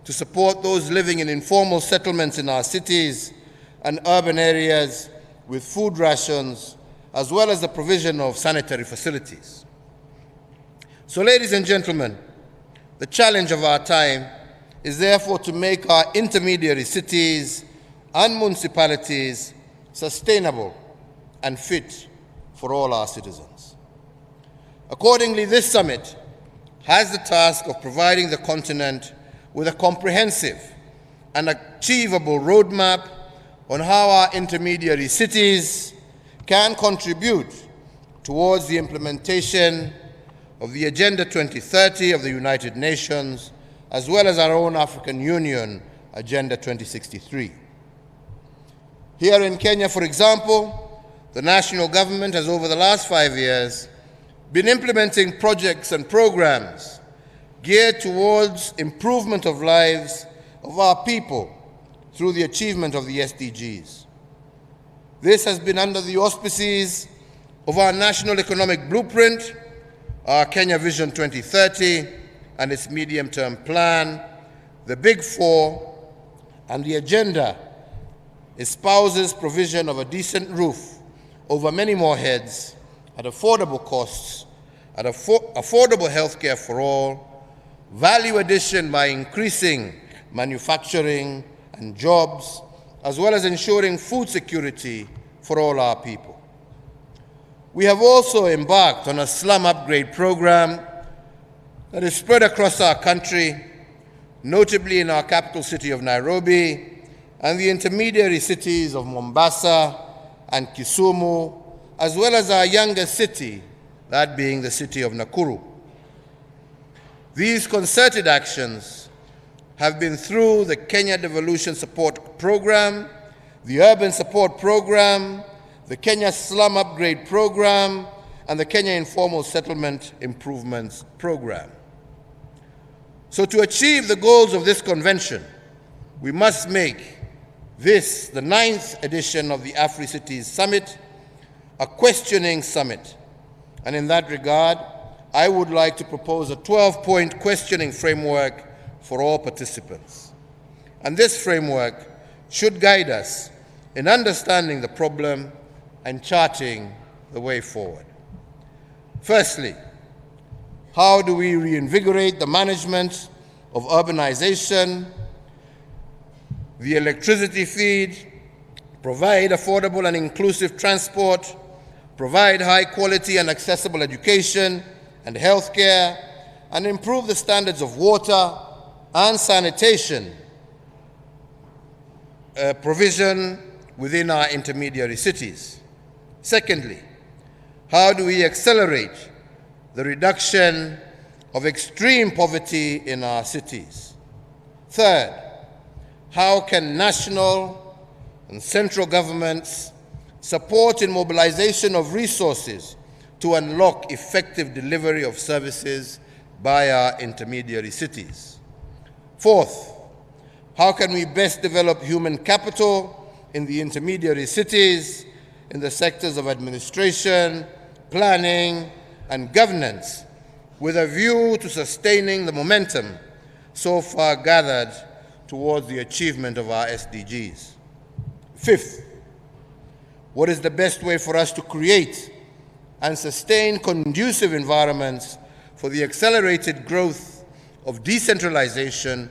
to support those living in informal settlements in our cities and urban areas with food rations, as well as the provision of sanitary facilities. So, ladies and gentlemen, the challenge of our time is therefore to make our intermediary cities and municipalities sustainable and fit for all our citizens. Accordingly, this summit has the task of providing the continent with a comprehensive and achievable roadmap on how our intermediary cities can contribute towards the implementation of the Agenda 2030 of the United Nations, as well as our own African Union Agenda 2063. Here in Kenya, for example, the national government has over the last 5 years been implementing projects and programs geared towards improvement of lives of our people through the achievement of the SDGs. This has been under the auspices of our National Economic Blueprint, our Kenya Vision 2030 and its medium-term plan, the Big Four, and the agenda espouses provision of a decent roof over many more heads at affordable costs, at affordable health care for all, value addition by increasing manufacturing and jobs, as well as ensuring food security for all our people. We have also embarked on a slum upgrade program that is spread across our country, notably in our capital city of Nairobi and the intermediary cities of Mombasa and Kisumu, as well as our youngest city, that being the city of Nakuru. These concerted actions have been through the Kenya Devolution Support Program, the Urban Support Program, the Kenya Slum Upgrade Program, and the Kenya Informal Settlement Improvements Program. So to achieve the goals of this convention, we must make this, the 9th edition of the Africities Summit, a questioning summit. And in that regard, I would like to propose a 12-point questioning framework for all participants. And this framework should guide us in understanding the problem and charting the way forward. Firstly, how do we reinvigorate the management of urbanization, the electricity feed, provide affordable and inclusive transport, provide high quality and accessible education and health care, and improve the standards of water and sanitation provision within our intermediary cities? Secondly, how do we accelerate the reduction of extreme poverty in our cities? Third, how can national and central governments support in mobilization of resources to unlock effective delivery of services by our intermediary cities? Fourth, how can we best develop human capital in the intermediary cities in the sectors of administration, planning, and governance with a view to sustaining the momentum so far gathered towards the achievement of our SDGs? Fifth, what is the best way for us to create and sustain conducive environments for the accelerated growth of decentralization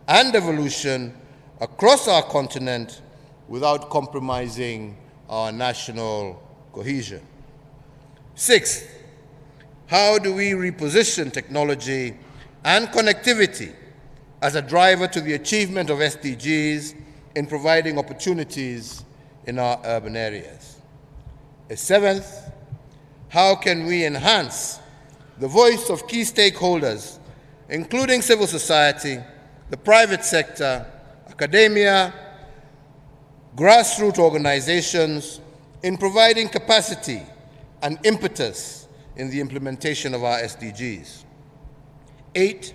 and evolution across our continent without compromising our national cohesion? Sixth, how do we reposition technology and connectivity as a driver to the achievement of SDGs in providing opportunities in our urban areas? Seventh, how can we enhance the voice of key stakeholders, including civil society, the private sector, academia, grassroots organizations in providing capacity and impetus in the implementation of our SDGs. 8,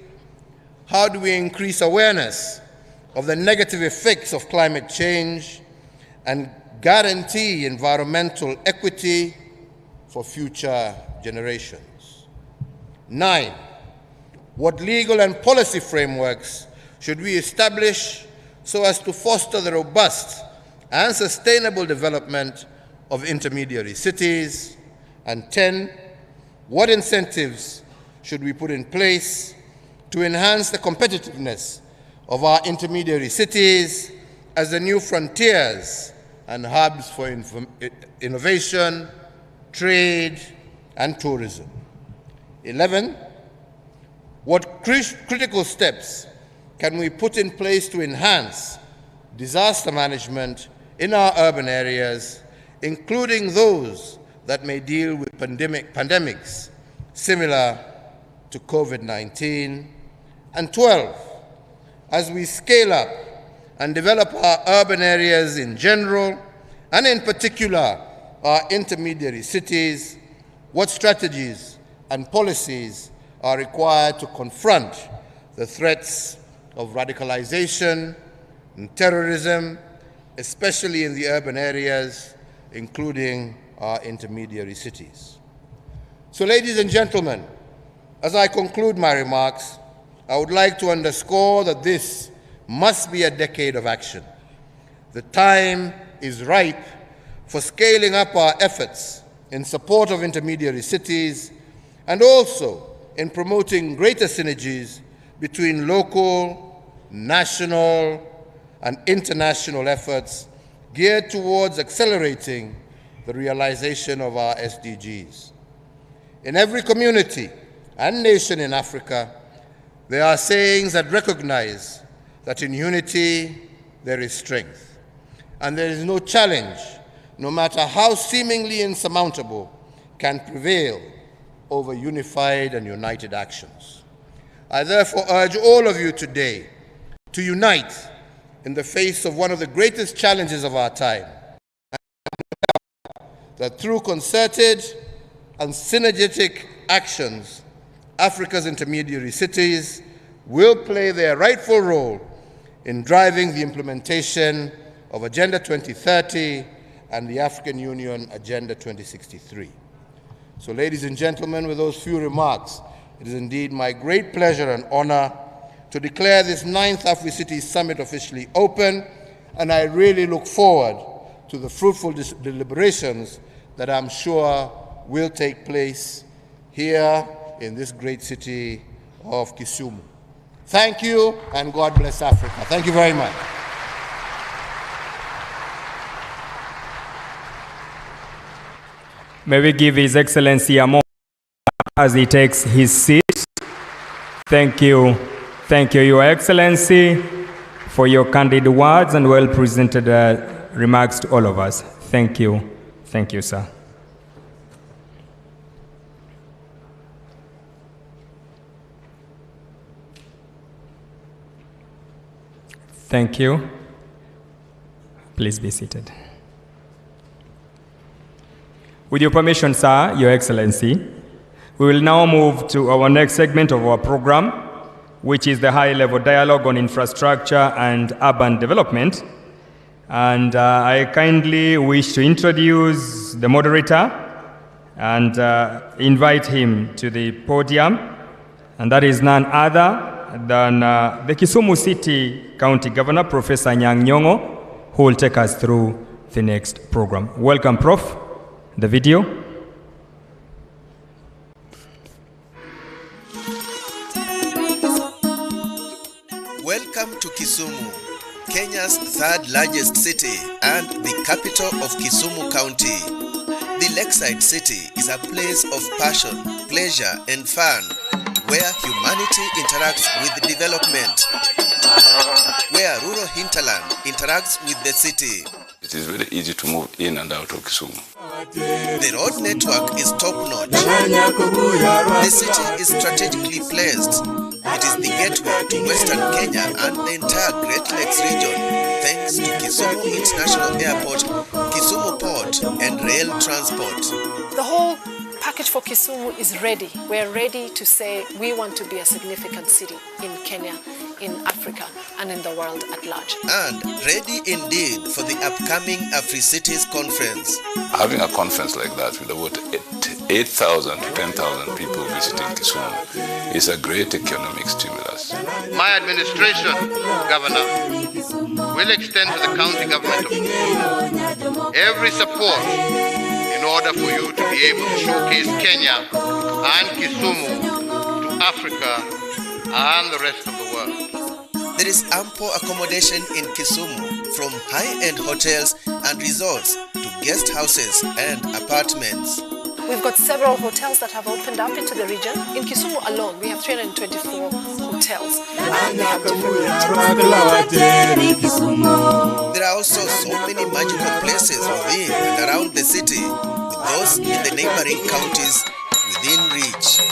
how do we increase awareness of the negative effects of climate change and guarantee environmental equity for future generations? 9, what legal and policy frameworks should we establish so as to foster the robust and sustainable development of intermediary cities? And 10, what incentives should we put in place to enhance the competitiveness of our intermediary cities as the new frontiers and hubs for innovation, trade, and tourism? 11, what critical steps can we put in place to enhance disaster management in our urban areas, including those that may deal with pandemics similar to COVID-19? And 12, as we scale up and develop our urban areas in general, and in particular our intermediary cities, what strategies and policies are required to confront the threats of radicalization and terrorism, especially in the urban areas, including our intermediary cities? So, ladies and gentlemen, as I conclude my remarks, I would like to underscore that this must be a decade of action. The time is ripe for scaling up our efforts in support of intermediary cities and also in promoting greater synergies between local, national, and international efforts geared towards accelerating the realization of our SDGs. In every community and nation in Africa, there are sayings that recognize that in unity there is strength, and there is no challenge, no matter how seemingly insurmountable, can prevail over unified and united actions. I therefore urge all of you today to unite in the face of one of the greatest challenges of our time, that through concerted and synergetic actions, Africa's intermediary cities will play their rightful role in driving the implementation of Agenda 2030 and the African Union Agenda 2063. So, ladies and gentlemen, with those few remarks, it is indeed my great pleasure and honor to declare this 9th Africities Summit officially open, and I really look forward to the fruitful deliberations that I'm sure will take place here in this great city of Kisumu. Thank you, and God bless Africa. Thank you very much. May we give His Excellency a moment as he takes his seat. Thank you. Thank you, Your Excellency, for your candid words and well-presented remarks to all of us. Thank you. Thank you, sir. Thank you. Please be seated. With your permission, sir, Your Excellency, we will now move to our next segment of our program, which is the high-level dialogue on infrastructure and urban development. And I kindly wish to introduce the moderator and invite him to the podium. And that is none other than the Kisumu City County Governor, Professor Anyang' Nyong'o, who will take us through the next program. Welcome, Prof. The video. Welcome to Kisumu, Kenya's third largest city and the capital of Kisumu County. The lakeside city is a place of passion, pleasure, and fun, where humanity interacts with development, where rural hinterland interacts with the city. It is very easy to move in and out of Kisumu. The road network is top-notch. The The city is strategically placed. It is the gateway to Western Kenya and the entire Great Lakes region, thanks to Kisumu International Airport, Kisumu Port, and rail transport. The whole package for Kisumu is ready. We're ready to say we want to be a significant city in Kenya, in Africa, and in the world at large. And ready indeed for the upcoming AfriCities conference. Having a conference like that with about 8,000 to 10,000 people visiting Kisumu is a great economic stimulus. My administration, Governor, will extend to the county government of Kisumu every support in order for you to be able to showcase Kenya and Kisumu to Africa and the rest of the world. There is ample accommodation in Kisumu, from high-end hotels and resorts to guest houses and apartments. We've got several hotels that have opened up into the region. In Kisumu alone, we have 324 hotels. And they have different ratings. There are also so many magical places within and around the city, with those in the neighboring counties within reach.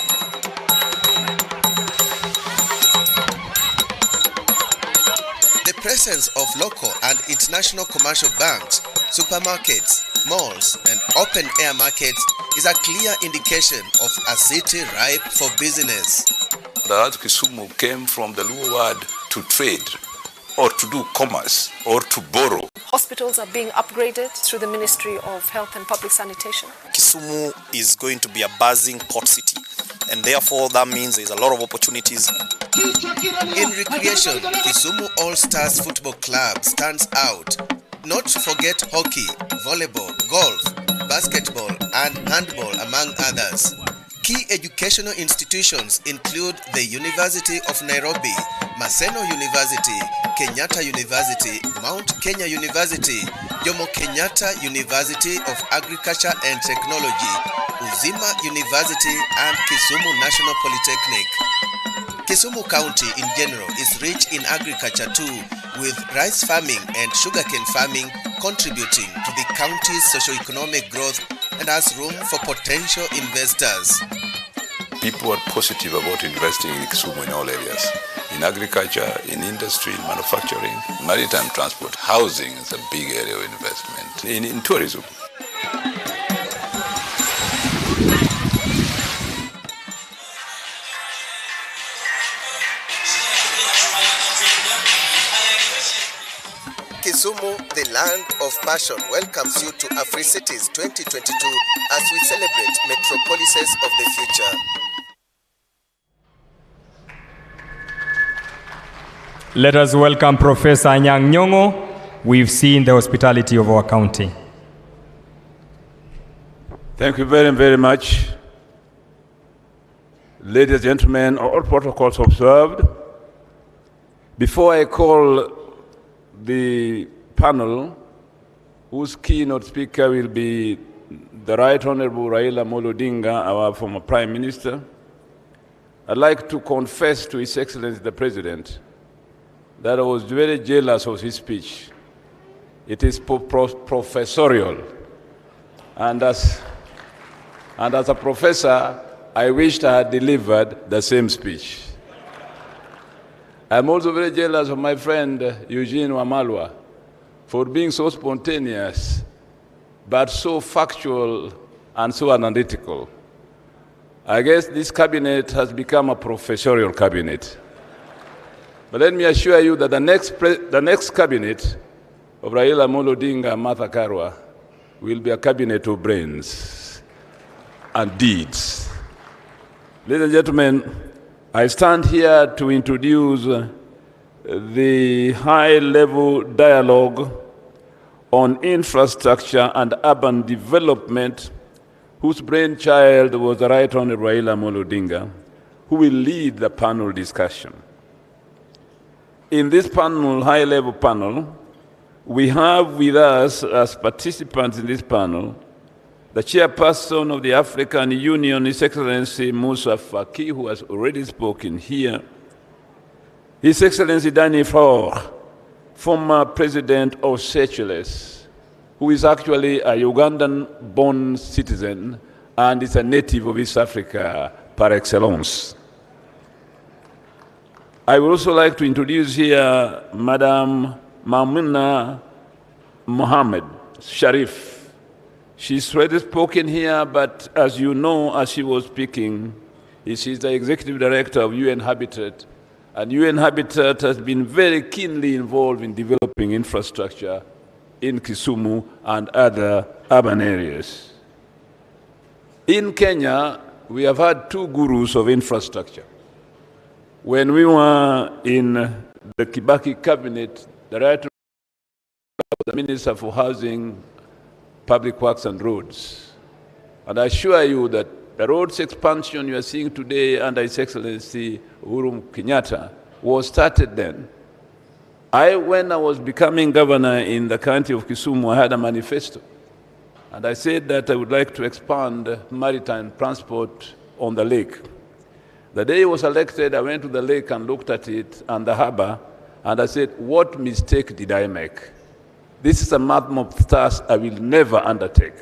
The presence of local and international commercial banks, supermarkets, malls, and open-air markets is a clear indication of a city ripe for business. The word Kisumu came from the Luo word to trade, or to do commerce, or to borrow. Hospitals are being upgraded through the Ministry of Health and Public Sanitation. Kisumu is going to be a buzzing port city, and therefore that means there's a lot of opportunities. In recreation, Kisumu All-Stars Football Club stands out. Not to forget hockey, volleyball, golf, basketball, and handball, among others. Key educational institutions include the University of Nairobi, Maseno University, Kenyatta University, Mount Kenya University, Jomo Kenyatta University of Agriculture and Technology, Uzima University, and Kisumu National Polytechnic. Kisumu County in general is rich in agriculture too, with rice farming and sugarcane farming contributing to the county's socio-economic growth and has room for potential investors. People are positive about investing in Kisumu in all areas. In agriculture, in industry, in manufacturing, maritime transport. Housing is a big area of investment. In tourism. Kisumu, the land of passion, welcomes you to AfriCities 2022 as we celebrate metropolises of the future. Let us welcome Professor Anyang' Nyong'o. We've seen the hospitality of our county. Thank you very, very much. Ladies and gentlemen, all protocols observed. Before I call the panel, whose keynote speaker will be the Right Honorable Raila Odinga, our former Prime Minister, I'd like to confess to His Excellency the President that I was very jealous of his speech. It is professorial. And as a professor, I wished I had delivered the same speech. I'm also very jealous of my friend Eugene Wamalwa for being so spontaneous, but so factual and so analytical. I guess this cabinet has become a professorial cabinet. But let me assure you that the next cabinet of Raila Odinga and Martha Karua will be a cabinet of brains and deeds. Ladies and gentlemen, I stand here to introduce the high-level dialogue on infrastructure and urban development, whose brainchild was the Right Honorable Raila Odinga, who will lead the panel discussion. In this panel, high-level panel, we have with us as participants in this panel the Chairperson of the African Union, His Excellency Musa Faki, who has already spoken here, His Excellency Danny Faure, former President of Seychelles, who is actually a Ugandan-born citizen and is a native of East Africa, par excellence. I would also like to introduce here Madam Maimuna Mohammed Sharif. She's already spoken here, but as you know, as she was speaking, she's the Executive Director of UN Habitat, and UN Habitat has been very keenly involved in developing infrastructure in Kisumu and other urban areas. In Kenya, we have had two gurus of infrastructure. When we were in the Kibaki cabinet, the right was the Minister for Housing, Public Works and Roads. And I assure you that the roads expansion you are seeing today under His Excellency Uhuru Kenyatta was started then. When I was becoming governor in the county of Kisumu, I had a manifesto. And I said that I would like to expand maritime transport on the lake. The day I was elected, I went to the lake and looked at it and the harbor, and I said, what mistake did I make? This is a matter of task I will never undertake.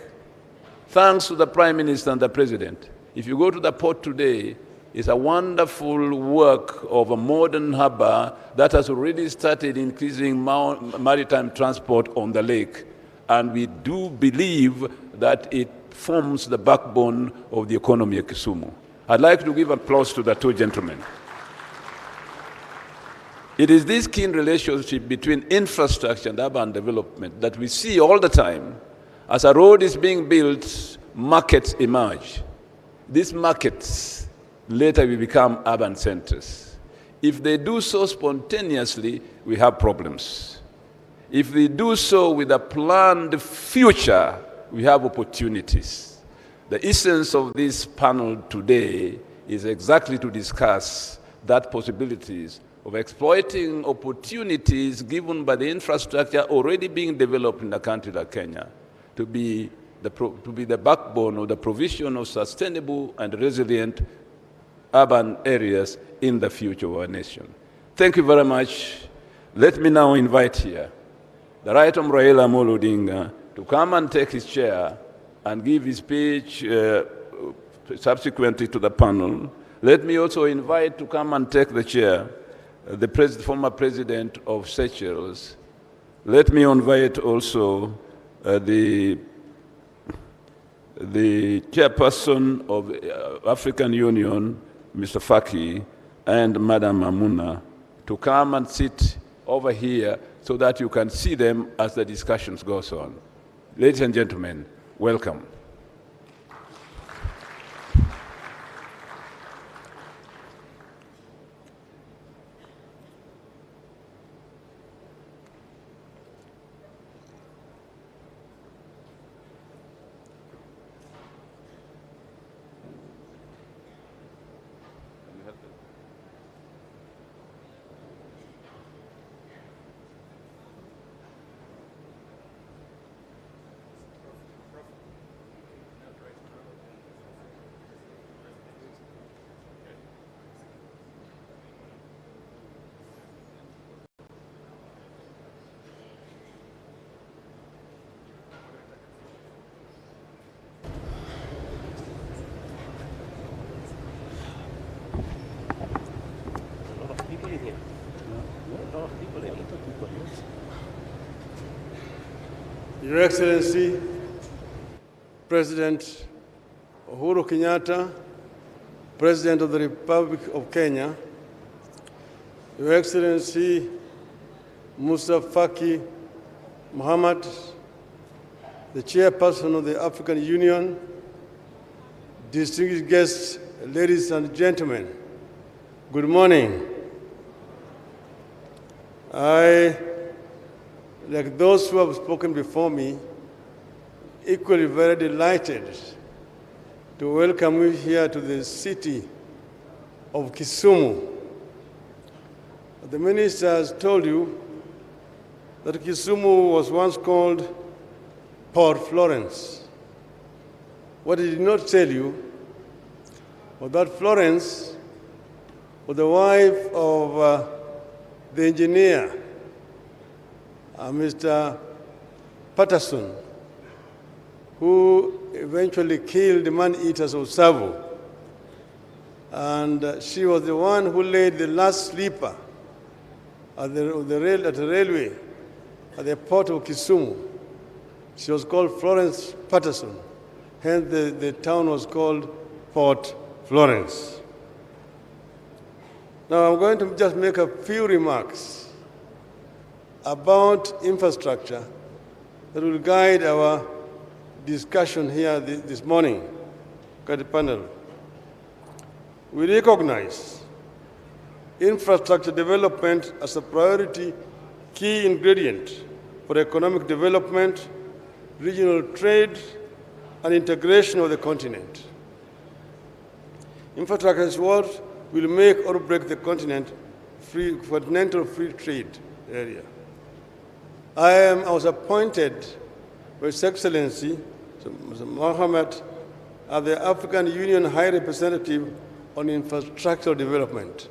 Thanks to the Prime Minister and the President. If you go to the port today, it's a wonderful work of a modern harbor that has already started increasing maritime transport on the lake. And we do believe that it forms the backbone of the economy of Kisumu. I'd like to give applause to the two gentlemen. It is this keen relationship between infrastructure and urban development that we see all the time. As a road is being built, markets emerge. These markets later will become urban centers. If they do so spontaneously, we have problems. If they do so with a planned future, we have opportunities. The essence of this panel today is exactly to discuss that possibilities of exploiting opportunities given by the infrastructure already being developed in a country like Kenya to be the backbone of the provision of sustainable and resilient urban areas in the future of our nation. Thank you very much. Let me now invite here the Right Honourable Raila Odinga to come and take his chair and give his speech subsequently to the panel. Let me also invite to come and take the chair the former president of Seychelles. Let me invite also the chairperson of African Union, Mr. Faki, and Madam Maimuna to come and sit over here so that you can see them as the discussions goes on. Ladies and gentlemen, welcome. Your Excellency, President Uhuru Kenyatta, President of the Republic of Kenya, Your Excellency Musa Faki Mohammed, the Chairperson of the African Union, distinguished guests, ladies and gentlemen, good morning. I, like those who have spoken before me, equally very delighted to welcome you here to the city of Kisumu. The minister has told you that Kisumu was once called Port Florence. What he did not tell you was that Florence was the wife of the engineer, Mr. Patterson, who eventually killed the man-eaters of Savo. And she was the one who laid the last sleeper at the railway at the port of Kisumu. She was called Florence Patterson. Hence, the town was called Port Florence. Now, I'm going to just make a few remarks about infrastructure that will guide our discussion here this morning at the panel. We recognize infrastructure development as a priority key ingredient for economic development, regional trade, and integration of the continent. Infrastructure is what will make or break the continental free trade area. I was appointed by His Excellency Mr. Mohammed as the African Union High Representative on Infrastructural Development.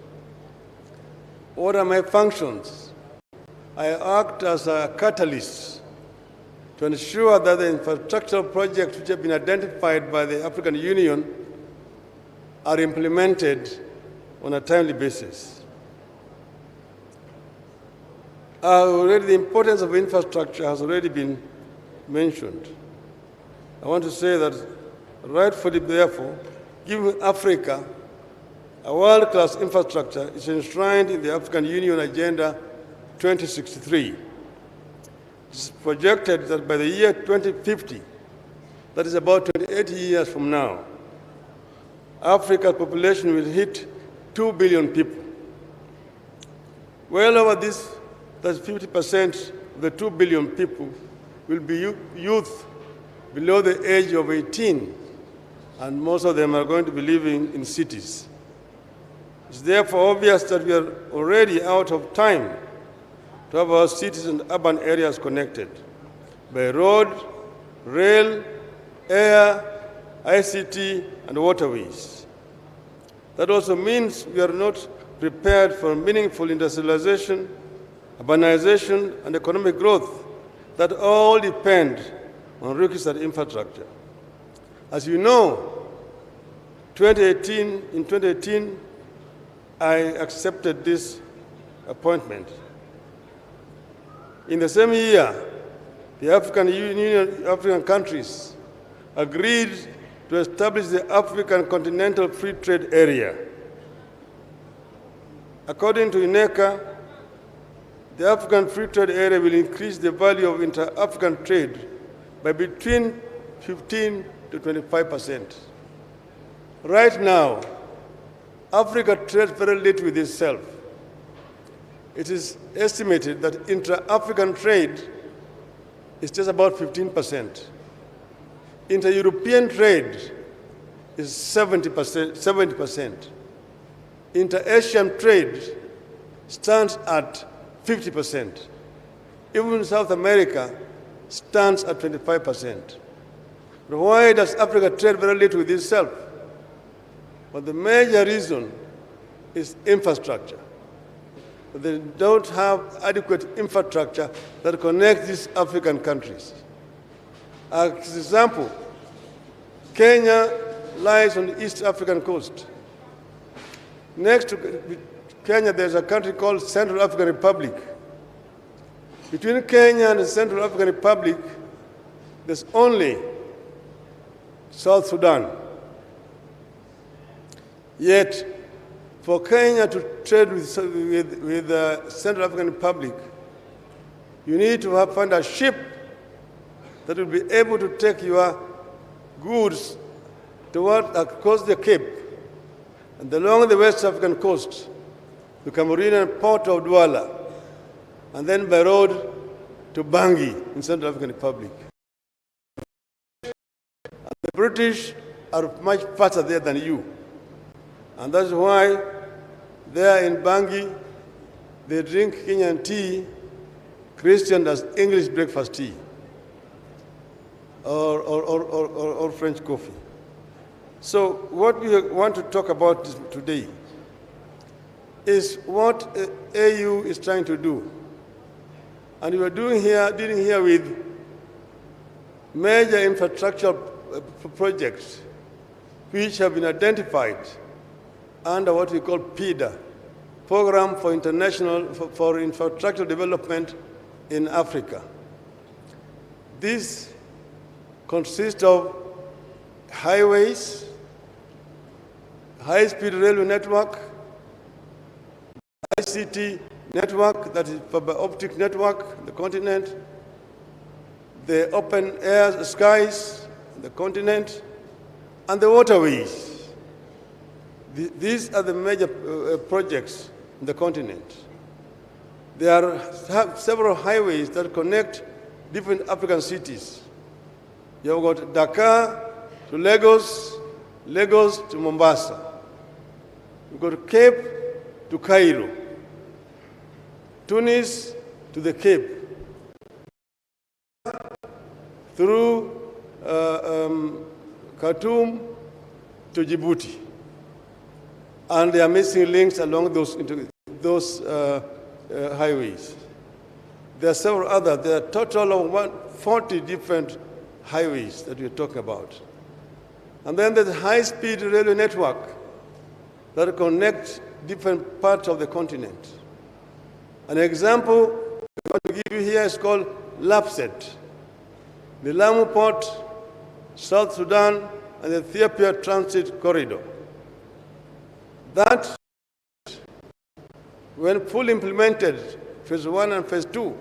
What are my functions? I act as a catalyst to ensure that the infrastructural projects which have been identified by the African Union are implemented on a timely basis. Already the importance of infrastructure has already been mentioned. I want to say that rightfully, therefore, giving Africa a world-class infrastructure is enshrined in the African Union Agenda 2063. It is projected that by the year 2050, that is about 28 years from now, Africa's population will hit 2 billion people. Well over this, that's 50% of the 2 billion people will be youth below the age of 18, and most of them are going to be living in cities. It's therefore obvious that we are already out of time to have our cities and urban areas connected by road, rail, air, ICT, and waterways. That also means we are not prepared for meaningful industrialization, urbanization, and economic growth that all depend on requisite infrastructure. As you know, in 2018, I accepted this appointment. In the same year, the African countries agreed to establish the African Continental Free Trade Area. According to UNECA, the African Free Trade Area will increase the value of inter-African trade by between 15 to 25%. Right now, Africa trades very little with itself. It is estimated that intra-African trade is just about 15%. Inter-European trade is 70%. Inter-Asian trade stands at 50%. Even South America stands at 25%. But why does Africa trade very little with itself? Well, the major reason is infrastructure. They don't have adequate infrastructure that connects these African countries. As an example, Kenya lies on the East African coast. Next to Kenya, there's a country called Central African Republic. Between Kenya and the Central African Republic, there's only South Sudan. Yet, for Kenya to trade with the Central African Republic, you need to find a ship that will be able to take your goods across the Cape and along the West African coast, the Cameroonian port of Douala, and then by road to Bangui in Central African Republic. And the British are much faster there than you. And that's why there in Bangui, they drink Kenyan tea, Christian as English breakfast tea, or French coffee. So what we want to talk about today is what AU is trying to do. And we are dealing here with major infrastructure projects which have been identified under what we call PIDA, Program for Infrastructure Development in Africa. This consists of highways, high-speed railway network, ICT network, that is fiber optic network, the continent, the open air skies, the continent, and the waterways. These are the major projects in the continent. There are several highways that connect different African cities. You've got Dakar to Lagos, Lagos to Mombasa. You've got Cape to Cairo, Tunis to the Cape, through Khartoum to Djibouti. And there are missing links along those highways. There are several others. There are a total of 40 different highways that we're talking about. And then there's a high-speed railway network that connects different parts of the continent. An example I want to give you here is called LAPSET, the Lamu Port, South Sudan, and the Ethiopia Transit Corridor. That, when fully implemented, phase 1 and phase 2,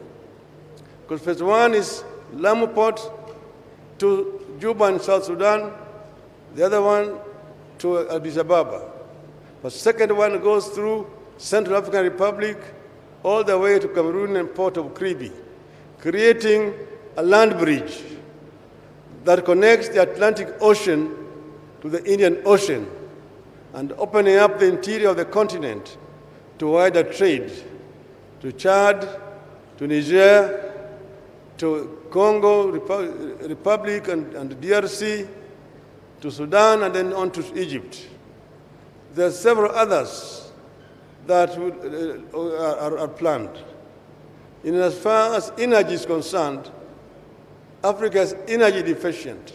because phase 1 is Lamu Port to Juba in South Sudan, the other one to Addis Ababa. The second one goes through Central African Republic all the way to Cameroon and Port of Kribi, creating a land bridge that connects the Atlantic Ocean to the Indian Ocean and opening up the interior of the continent to wider trade, to Chad, to Niger, to Congo Republic and DRC, to Sudan, and then on to Egypt. There are several others that are planned. In as far as energy is concerned, Africa is energy deficient.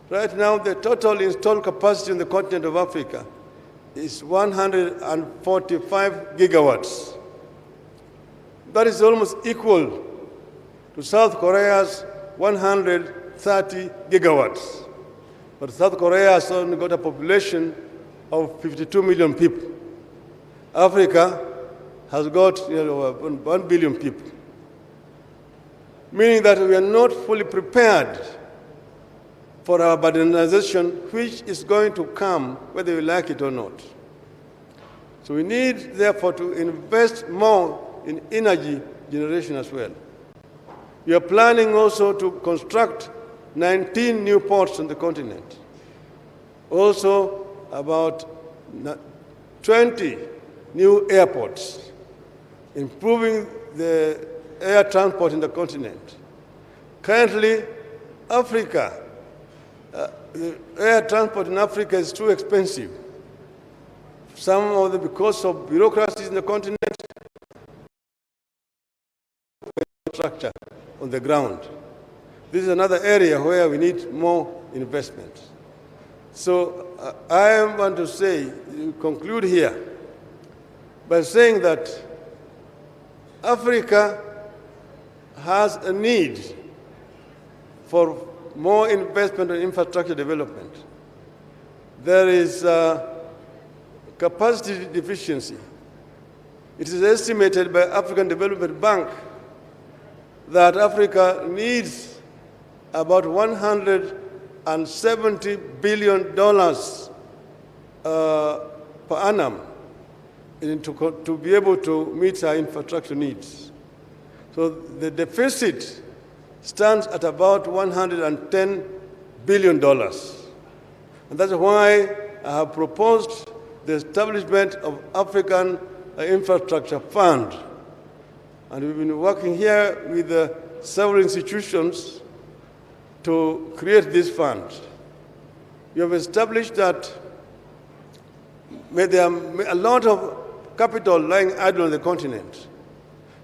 Right now, the total installed capacity in the continent of Africa is 145 gigawatts. That is almost equal to South Korea's 130 gigawatts. But South Korea has only got a population of 52 million people. Africa has got 1 billion people, meaning that we are not fully prepared for our modernization, which is going to come whether we like it or not. So we need, therefore, to invest more in energy generation as well. We are planning also to construct 19 new ports on the continent. Also, about 20 new airports, improving the air transport in the continent. Currently, Africa, the air transport in Africa is too expensive. Some of them because of bureaucracies in the continent, infrastructure on the ground. This is another area where we need more investment. So I want to say, conclude here by saying that Africa has a need for more investment in infrastructure development. There is capacity deficiency. It is estimated by African Development Bank that Africa needs about $170 billion per annum to be able to meet our infrastructure needs. So the deficit stands at about $110 billion. And that's why I have proposed the establishment of African Infrastructure Fund. And we've been working here with several institutions to create this fund. We have established that there are a lot of capital lying idle on the continent,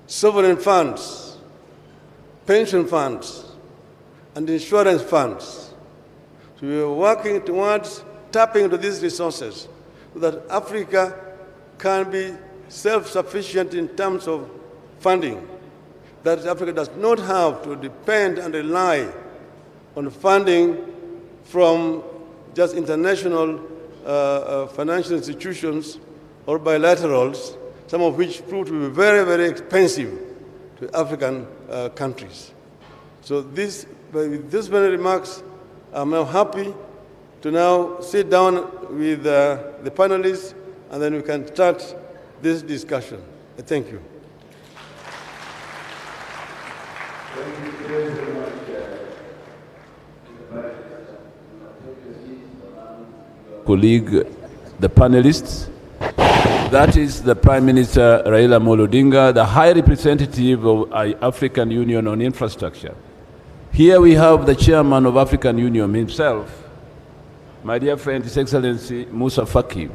sovereign funds, pension funds, and insurance funds. So we are working towards tapping into these resources so that Africa can be self-sufficient in terms of funding, that Africa does not have to depend and rely on funding from just international financial institutions or bilaterals, some of which proved to be very, very expensive to African countries. So with these many remarks, I'm now happy to now sit down with the panelists, and then we can start this discussion. Thank you. Colleague, the panelists. That is the Prime Minister Raila Odinga, the High Representative of African Union on Infrastructure. Here we have the Chairman of African Union himself, my dear friend, His Excellency Musa Faki.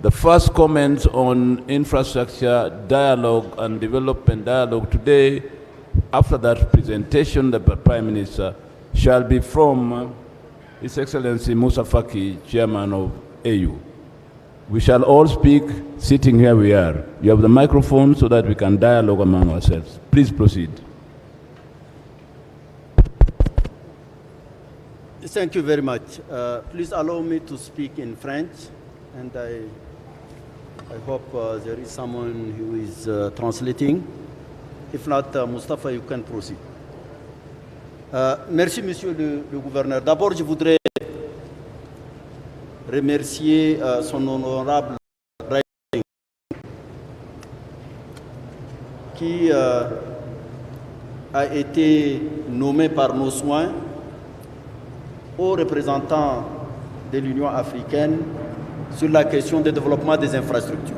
The first comment on infrastructure dialogue and development dialogue today, after that presentation, the Prime Minister, shall be from His Excellency Musa Faki, Chairman of AU. We shall all speak sitting here we are. You have the microphone so that we can dialogue among ourselves. Please proceed. Thank you very much. Please allow me to speak in French, and I hope there is someone who is translating. If not, Mustafa, you can proceed. Merci, Monsieur le Gouverneur. D'abord, je voudrais remercier son honorable Raila Odinga, qui a été nommé par nos soins aux représentants de l'Union africaine sur la question du développement des infrastructures.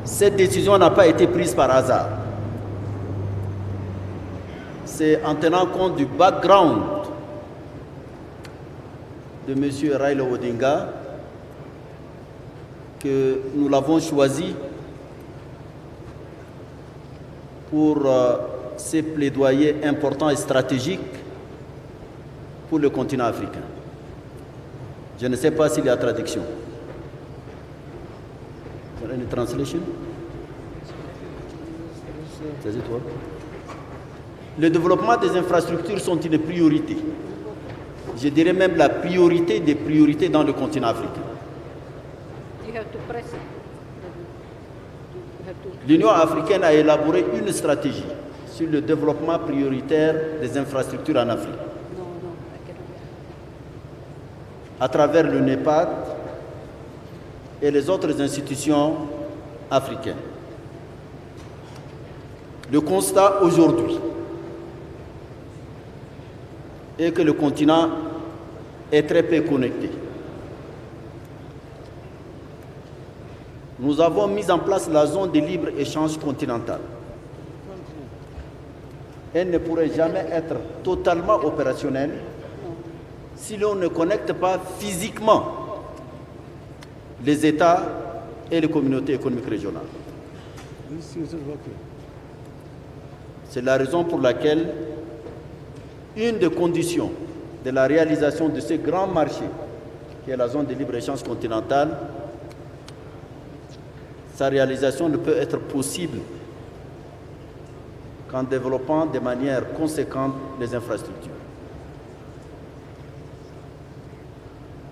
Cette décision n'a pas été prise par hasard. C'est en tenant compte du background de M. Raila Odinga que nous l'avons choisi pour ses plaidoyers importants et stratégiques pour le continent africain. Je ne sais pas s'il y a traduction. Is there any translation? C'est toi. Le développement des infrastructures sont une priorité. Je dirais même la priorité des priorités dans le continent africain. L'Union africaine a élaboré une stratégie sur le développement prioritaire des infrastructures en Afrique. À travers le NEPAD et les autres institutions africaines. Le constat aujourd'hui est que le continent est très peu connecté. Nous avons mis en place la zone de libre-échange continentale. Elle ne pourrait jamais être totalement opérationnelle si l'on ne connecte pas physiquement les États et les communautés économiques régionales. C'est la raison pour laquelle une des conditions de la réalisation de ce grand marché, qui est la zone de libre-échange continentale, sa réalisation ne peut être possible qu'en développant de manière conséquente les infrastructures.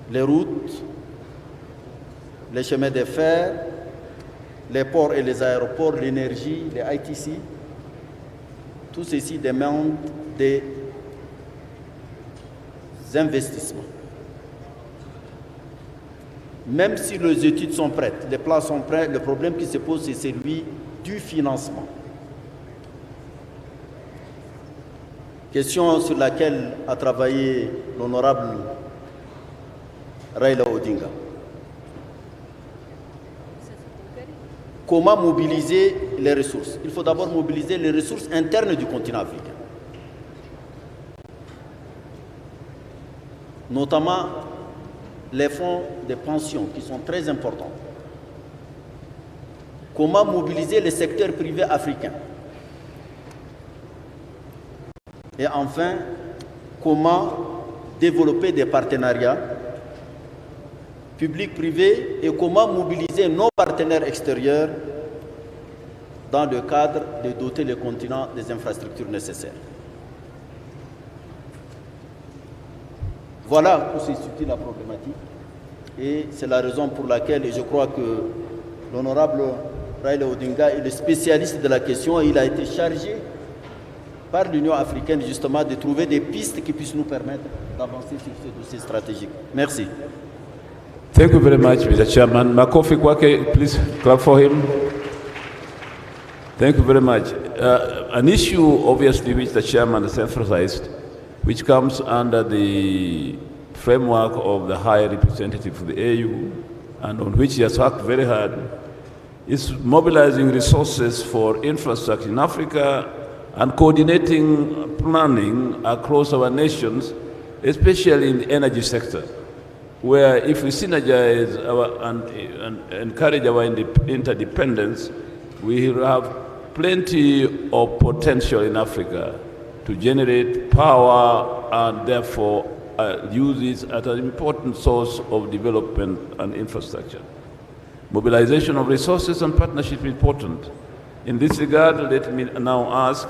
Les routes, les chemins de fer, les ports et les aéroports, l'énergie, les ITC, tout ceci demande des investissements. Même si les études sont prêtes, les plans sont prêts, le problème qui se pose, c'est celui du financement. Question sur laquelle a travaillé l'honorable Raila Odinga. Comment mobiliser les ressources? Il faut d'abord mobiliser les ressources internes du continent africain. Notamment les fonds de pension qui sont très importants. Comment mobiliser les secteurs privés africains? Et enfin, comment développer des partenariats public-privé et comment mobiliser nos partenaires extérieurs dans le cadre de doter le continent des infrastructures nécessaires. Voilà où se situe la problématique et c'est la raison pour laquelle je crois que l'honorable Raila Odinga est le spécialiste de la question et il a été chargé par l'Union africaine justement de trouver des pistes qui puissent nous permettre d'avancer sur ce dossier stratégique. Merci. Thank you very much, Mr. Chairman. Makofi Kwake, please clap for him. Thank you very much. An issue, obviously, which the Chairman has emphasized, which comes under the framework of the High Representative for the AU, and on which he has worked very hard, is mobilizing resources for infrastructure in Africa and coordinating planning across our nations, especially in the energy sector, where if we synergize and encourage our interdependence, we have plenty of potential in Africa to generate power and therefore use it as an important source of development and infrastructure. Mobilization of resources and partnership is important. In this regard, let me now ask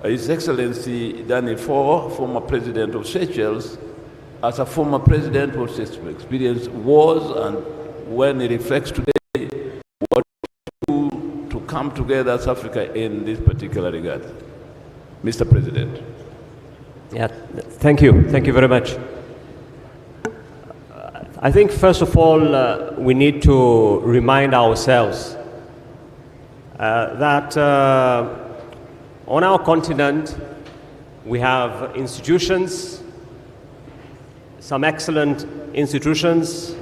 His Excellency Danny Faure, former President of Seychelles, as a former president, what his experience was and when he reflects today, what to come together as Africa in this particular regard. Mr. President. Yeah, thank you. Thank you very much. I think, first of all, we need to remind ourselves that on our continent, we have institutions, some excellent institutions.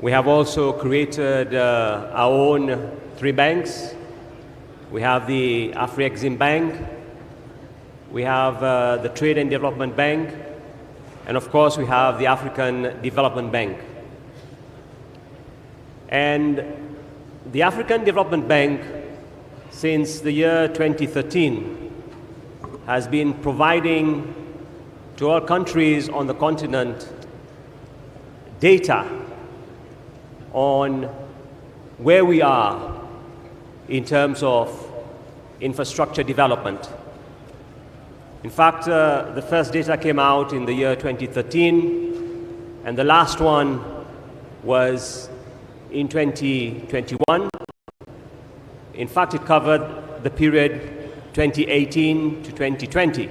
We have also created our own 3 banks. We have the Afrexim Bank, we have the Trade and Development Bank, and of course we have the African Development Bank. And the African Development Bank, since the year 2013, has been providing to all countries on the continent data on where we are in terms of infrastructure development. In fact, the first data came out in the year 2013, and the last one was in 2021. In fact, it covered the period 2018 to 2020.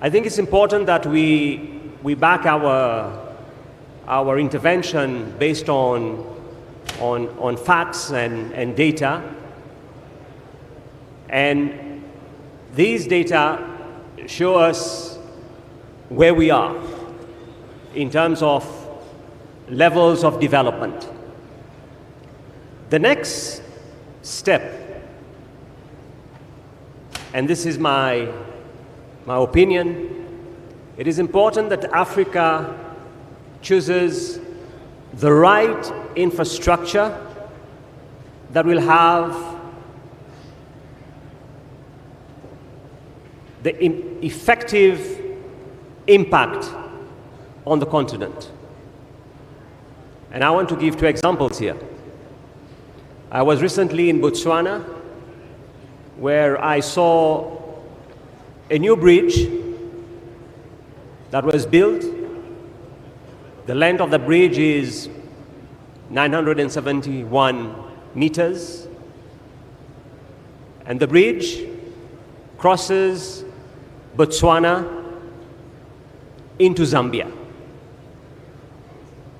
I think it's important that we back our intervention based on facts and data. And these data show us where we are in terms of levels of development. The next step, and this is my opinion, it is important that Africa chooses the right infrastructure that will have the effective impact on the continent. And I want to give 2 examples here. I was recently in Botswana, where I saw a new bridge that was built. The length of the bridge is 971 meters, and the bridge crosses Botswana into Zambia,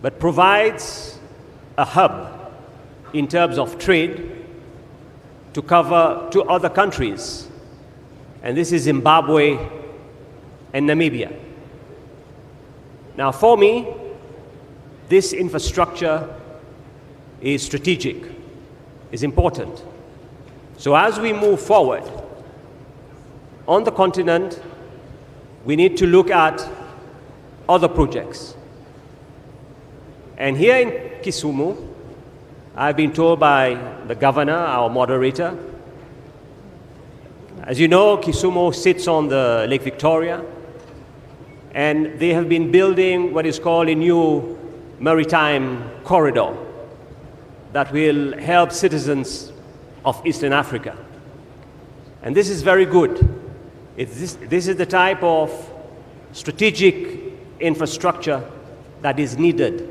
but provides a hub in terms of trade to cover 2 other countries, and this is Zimbabwe and Namibia. Now, for me, this infrastructure is strategic, is important. So as we move forward on the continent, we need to look at other projects. And here in Kisumu, I've been told by the governor, our moderator, as you know, Kisumu sits on the Lake Victoria, and they have been building what is called a new maritime corridor that will help citizens of Eastern Africa. And this is very good. This is the type of strategic infrastructure that is needed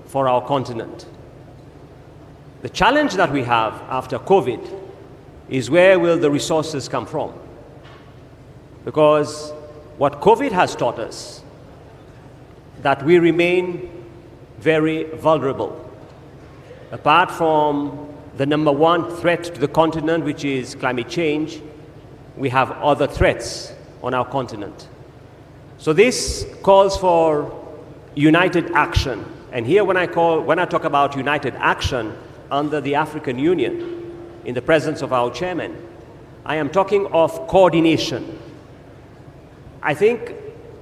for our continent. The challenge that we have after COVID is where will the resources come from? Because what COVID has taught us, that we remain very vulnerable. Apart from the number one threat to the continent, which is climate change, we have other threats on our continent. So this calls for united action. And here when I talk about united action under the African Union, in the presence of our chairman, I am talking of coordination. I think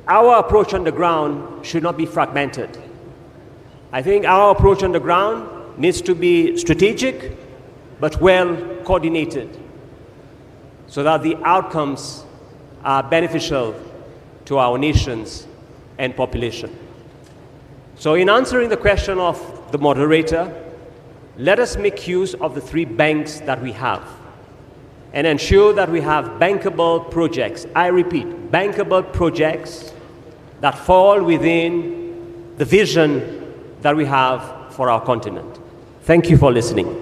our approach on the ground should not be fragmented. I think our approach on the ground needs to be strategic, but well coordinated, so that the outcomes are beneficial to our nations and population. So in answering the question of the moderator, let us make use of the 3 banks that we have and ensure that we have bankable projects. I repeat, bankable projects that fall within the vision that we have for our continent. Thank you for listening.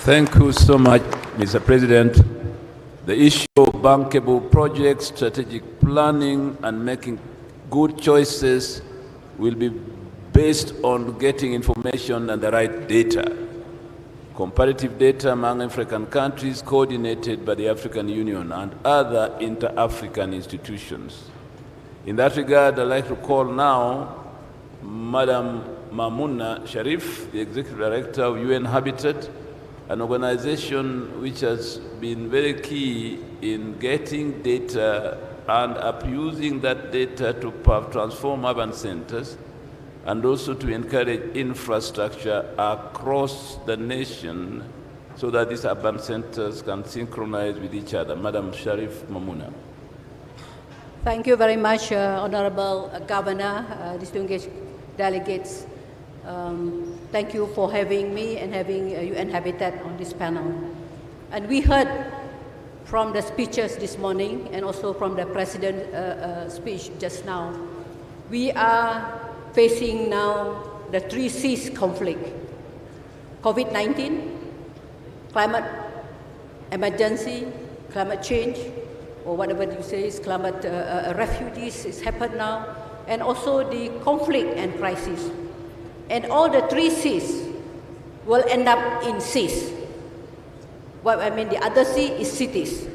Thank you so much, Mr. President. The issue of bankable projects, strategic planning, and making good choices will be based on getting information and the right data. Comparative data among African countries coordinated by the African Union and other inter-African institutions. In that regard, I'd like to call now Madam Mamouna Sharif, the Executive Director of UN Habitat, an organization which has been very key in getting data and using that data to transform urban centers and also to encourage infrastructure across the nation so that these urban centers can synchronize with each other. Madam Sharif Mamouna. Thank you very much, Honorable Governor, distinguished delegates. Thank you for having me and having UN Habitat on this panel. And we heard from the speeches this morning and also from the President's speech just now, we are facing now the 3 C's conflict: COVID-19, climate emergency, climate change, or whatever you say is climate refugees is happened now, and also the conflict and crisis. And all the 3 C's will end up in C's. What I mean, the other C is cities,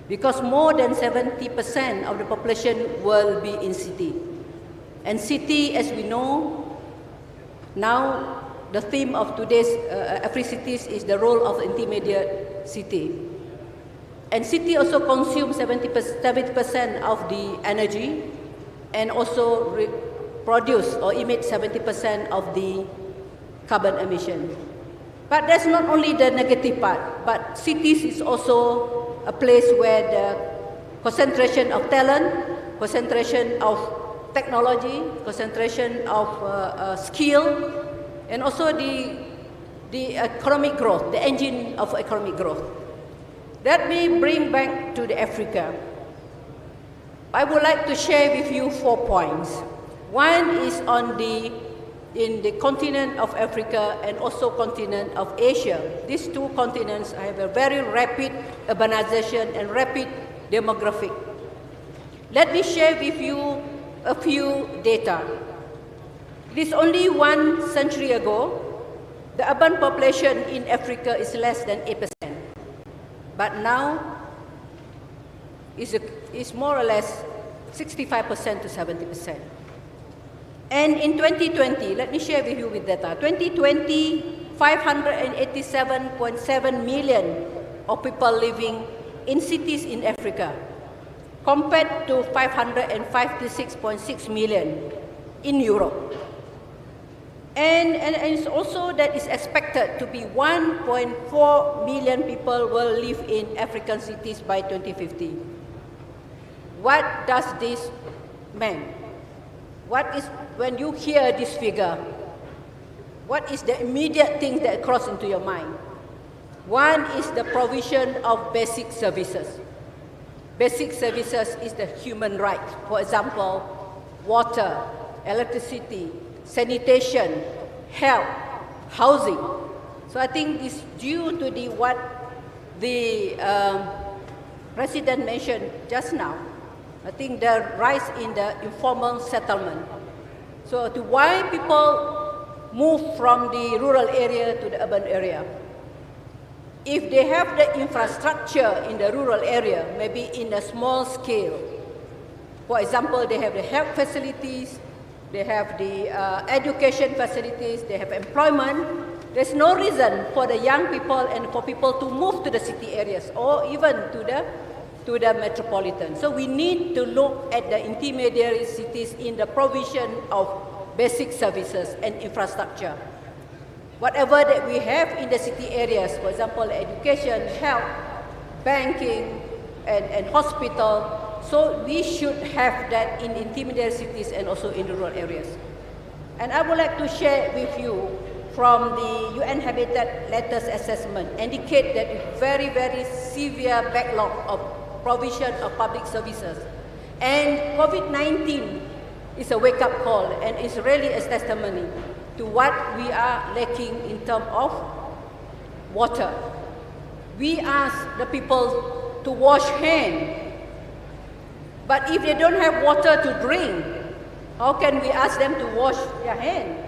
because more than 70% of the population will be in city. And city, as we know, now the theme of today's Africities is the role of intermediate city. And city also consumes 70% of the energy and also produce or emit 70% of the carbon emission. But that's not only the negative part, but cities is also a place where the concentration of talent, concentration of technology, concentration of skill, and also the economic growth, the engine of economic growth. Let me bring back to the Africa. I would like to share with you 4 points. One is in the continent of Africa and also continent of Asia. These 2 continents have a very rapid urbanization and rapid demographic. Let me share with you a few data. It is only 1 century ago, the urban population in Africa is less than 8%. But now, it's more or less 65% to 70%. And in 2020, let me share with you with data. 2020, 587.7 million of people living in cities in Africa, compared to 556.6 million in Europe. And it's also that it's expected to be 1.4 million people will live in African cities by 2050. What does this men. What is, when you hear this figure, what is the immediate thing that crosses into your mind? One is the provision of basic services. Basic services is the human right. For example, water, electricity, sanitation, health, housing. So I think it's due to what the President mentioned just now. I think the rise in the informal settlement. So to why people move from the rural area to the urban area? If they have the infrastructure in the rural area, maybe in a small scale, for example, they have the health facilities, they have the education facilities, they have employment, there's no reason for the young people and for people to move to the city areas or even to the metropolitan. So we need to look at the intermediary cities in the provision of basic services and infrastructure. Whatever that we have in the city areas, for example, education, health, banking, and hospital, so we should have that in intermediate cities and also in rural areas. And I would like to share with you from the UN Habitat Letters Assessment indicate that a very, very severe backlog of provision of public services. And COVID-19 is a wake-up call and is really a testimony to what we are lacking in terms of water. We ask the people to wash hands, but if they don't have water to drink, how can we ask them to wash their hands?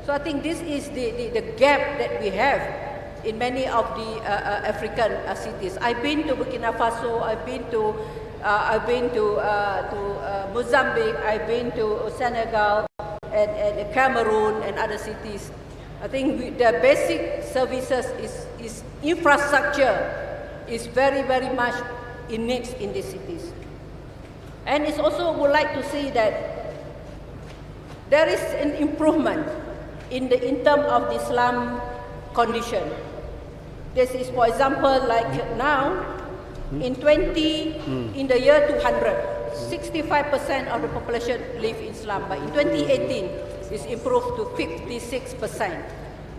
So I think this is the gap that we have in many of the African cities. I've been to Burkina Faso, I've been to Mozambique, I've been to Senegal, and Cameroon and other cities. I think the basic services is infrastructure is very, very much in needs in these cities. And it's also would like to see that there is an improvement in terms of the slum condition. This is, for example, like now, in the year 200, 65% of the population live in slum, but in 2018, it's improved to 56%.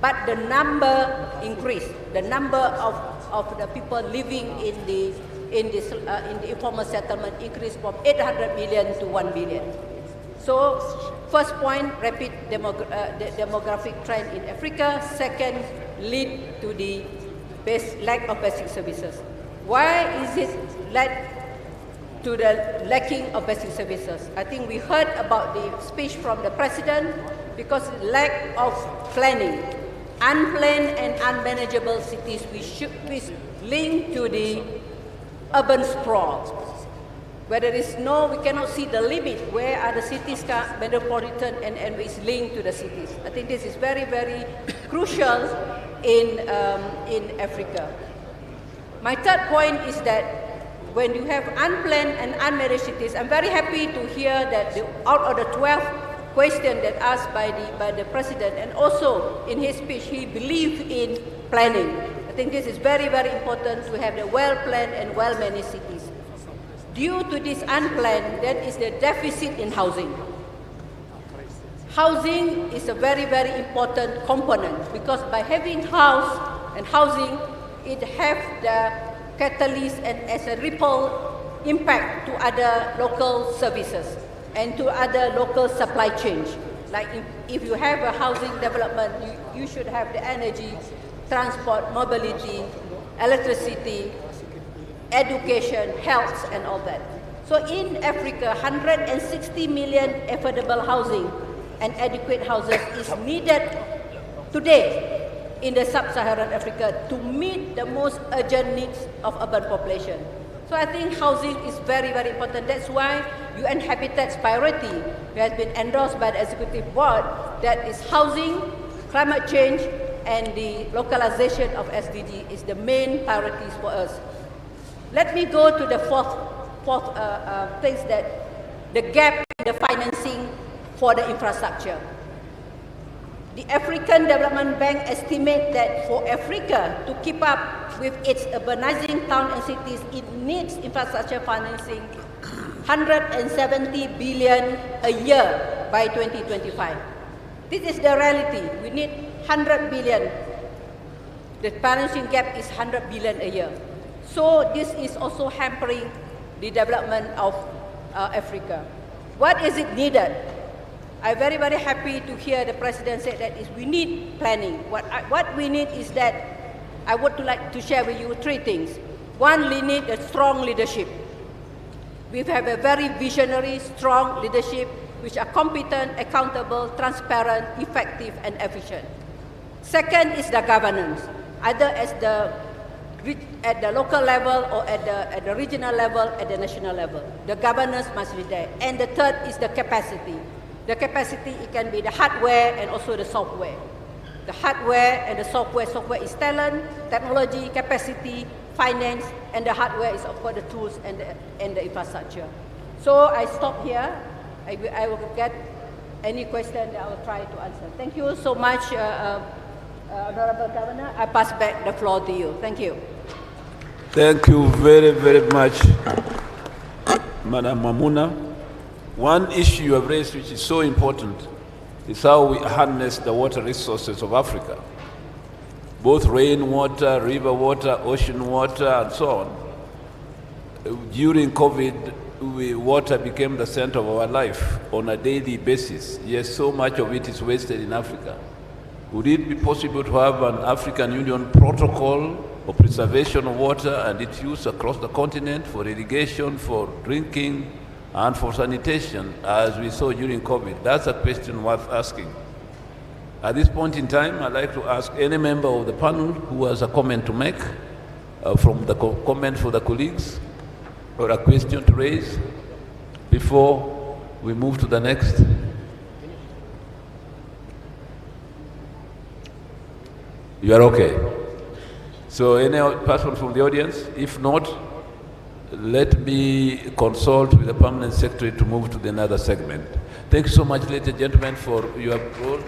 But the number increased. The number of the people living in the informal settlement increased from 800 million to 1 billion. So, first point, rapid demographic trend in Africa. Second, lead to the lack of basic services. Why is it led to the lacking of basic services? I think we heard about the speech from the President because lack of planning, unplanned and unmanageable cities, we should be linked to the urban sprawl, where there is no, we cannot see the limit, where are the cities metropolitan and it's linked to the cities. I think this is very, very crucial in Africa. My third point is that when you have unplanned and unmanaged cities, I'm very happy to hear that out of the 12 questions that asked by the President, and also in his speech, he believed in planning. I think this is very, very important to have the well-planned and well-managed cities. Due to this unplanned, there is the deficit in housing. Housing is a very, very important component because by having house and housing, it has the catalyst and as a ripple impact to other local services and to other local supply chains. Like if you have a housing development, you should have the energy, transport, mobility, electricity, education, health, and all that. So in Africa, 160 million affordable housing and adequate houses is needed today in the sub-Saharan Africa to meet the most urgent needs of urban population. So I think housing is very, very important. That's why UN Habitat's priority has been endorsed by the Executive Board, that is housing, climate change, and the localization of SDG is the main priorities for us. Let me go to the fourth things, that the gap in the financing for the infrastructure. The African Development Bank estimates that for Africa to keep up with its urbanizing towns and cities, it needs infrastructure financing 170 billion a year by 2025. This is the reality. We need 100 billion. The balancing gap is 100 billion a year. So this is also hampering the development of Africa. What is it needed? I'm very, very happy to hear the President say that we need planning. What we need is that I would like to share with you three things. One, we need a strong leadership. We have a very visionary, strong leadership which are competent, accountable, transparent, effective, and efficient. Second is the governance, either at the local level or at the regional level, at the national level. The governance must be there. And the third is the capacity. The capacity, it can be the hardware and also the software. The hardware and the software. Software is talent, technology, capacity, finance, and the hardware is, of course, the tools and the infrastructure. So I stop here. I will get any question that I will try to answer. Thank you so much, Honorable Governor. I pass back the floor to you. Thank you. Thank you very, very much, Madam Mamuna. One issue you have raised which is so important is how we harness the water resources of Africa. Both rainwater, river water, ocean water, and so on. During COVID, water became the center of our life on a daily basis. Yes, so much of it is wasted in Africa. Would it be possible to have an African Union protocol of preservation of water and its use across the continent for irrigation, for drinking, and for sanitation, as we saw during COVID? That's a question worth asking. At this point in time, I'd like to ask any member of the panel who has a comment to make, from the comment for the colleagues, or a question to raise before we move to the next. You are okay. So any person from the audience? If not, let me consult with the Permanent Secretary to move to the another segment. Thank you so much, ladies and gentlemen, for your role.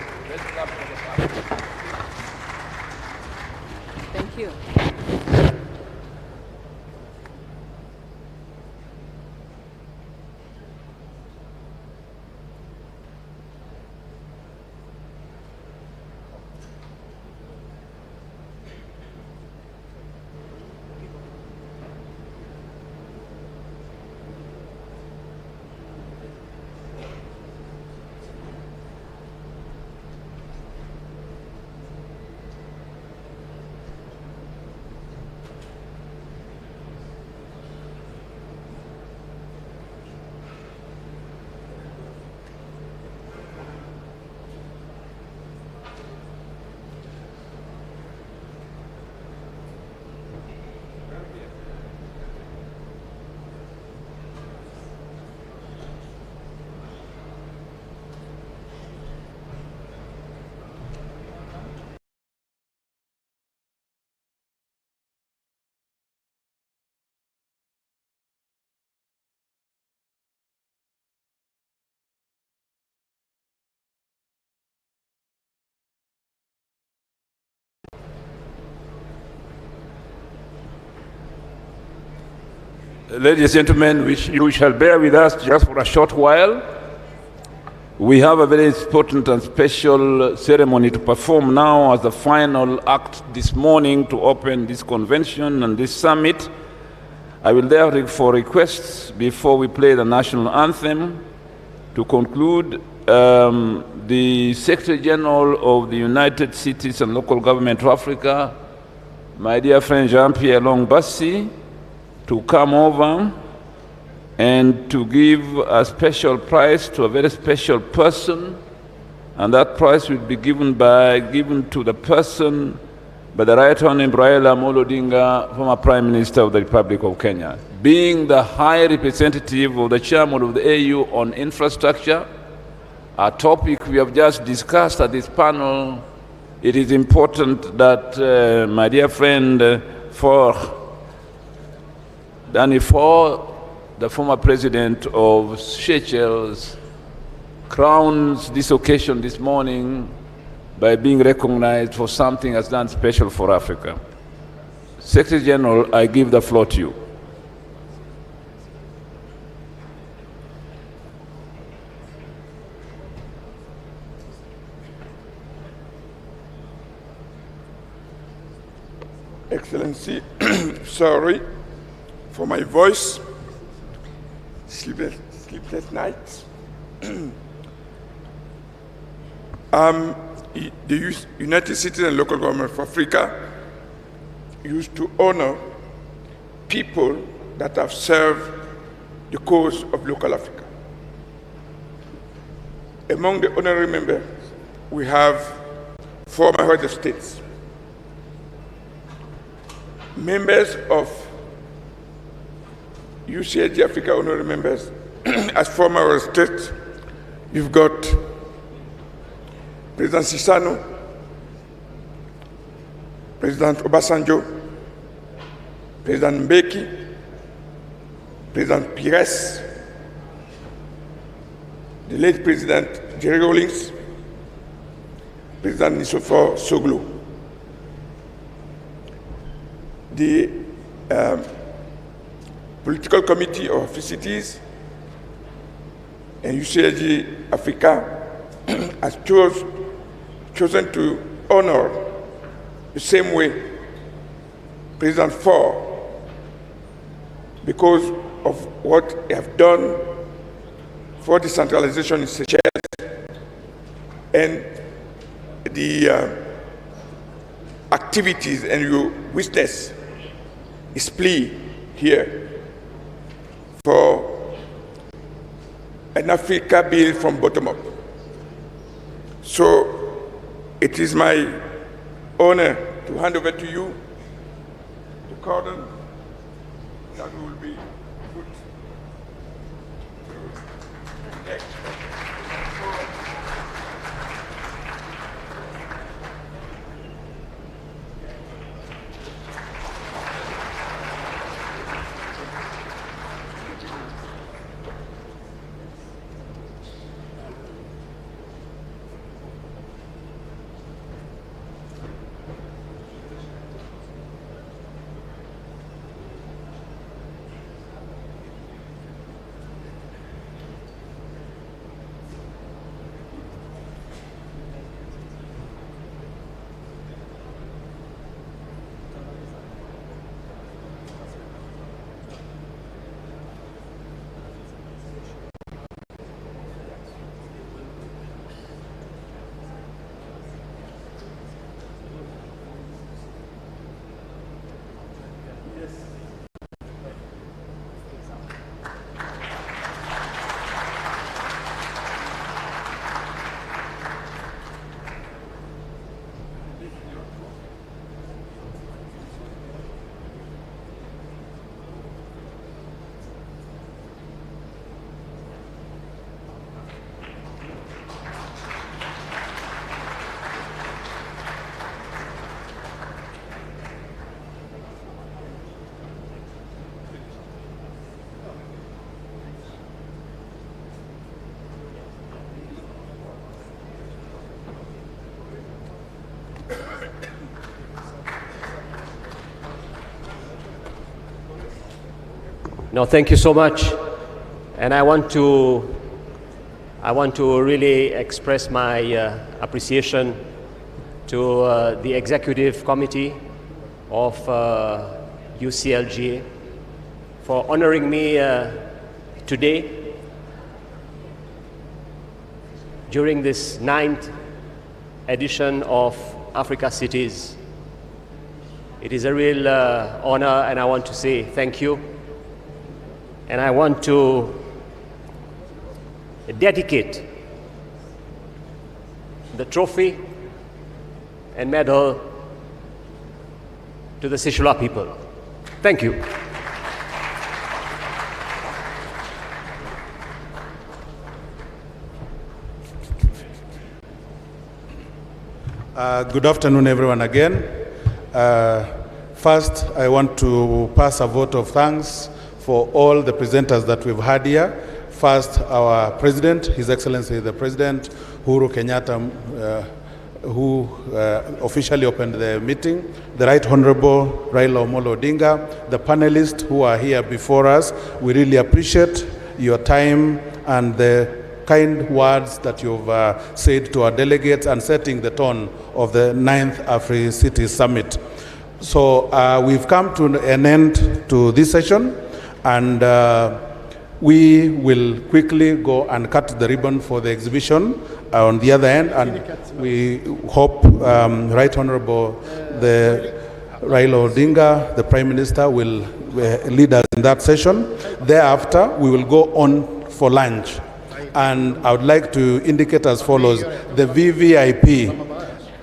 Thank you. Ladies and gentlemen, you shall bear with us just for a short while. We have a very important and special ceremony to perform now as the final act this morning to open this convention and this summit. I will therefore request, before we play the national anthem, to conclude the Secretary General of the United Cities and Local Government of Africa, my dear friend Jean-Pierre Long-Bassi, to come over and to give a special prize to a very special person, and that prize will be given to the person by the Right Honorable Raila Odinga, former Prime Minister of the Republic of Kenya. Being the High Representative of the Chairman of the AU on infrastructure, a topic we have just discussed at this panel, it is important that my dear friend Danny Faure, the former president of Seychelles, crowns this occasion this morning by being recognized for something that's done special for Africa. Secretary General, I give the floor to you. Excellency, sorry for my voice, sleepless nights. The United Cities and Local Government for Africa used to honor people that have served the cause of local Africa. Among the honorary members, we have former heads of states, members of UCLG Africa honorary members. As former head of state, you've got President Sisano, President Obasanjo, President Mbeki, President Pires, the late President Jerry Rawlings, President Nisofor Soglo. The Political Committee of Africities and UCLG Africa has chosen to honor the same way President Faure, because of what they have done for decentralization in Seychelles and the activities, and you witness his plea here for an Africa built from bottom up. So it is my honor to hand over to you the cordon that will be put next. No, thank you so much. And I want to really express my appreciation to the Executive Committee of UCLG for honoring me today during this 9th edition of Africa Cities. It is a real honor, and I want to say thank you. And I want to dedicate the trophy and medal to the Seychelles people. Thank you. Good afternoon, everyone, again. First, I want to pass a vote of thanks for all the presenters that we've had here. First, our President, His Excellency the President, Uhuru Kenyatta, who officially opened the meeting, the Right Honorable Raila Odinga, the panelists who are here before us. We really appreciate your time and the kind words that you've said to our delegates and setting the tone of the 9th Africities Summit. So we've come to an end to this session, and we will quickly go and cut the ribbon for the exhibition on the other end, and we hope Right Honorable the Raila Odinga, the Prime Minister, will lead us in that session. Thereafter, we will go on for lunch. And I would like to indicate as follows: the VVIP,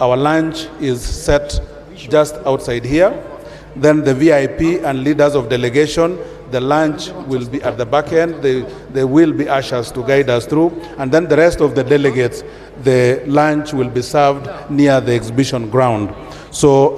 our lunch is set just outside here. Then the VIP and leaders of delegation, the lunch will be at the back end. There will be ushers to guide us through. And then the rest of the delegates, the lunch will be served near the exhibition ground. So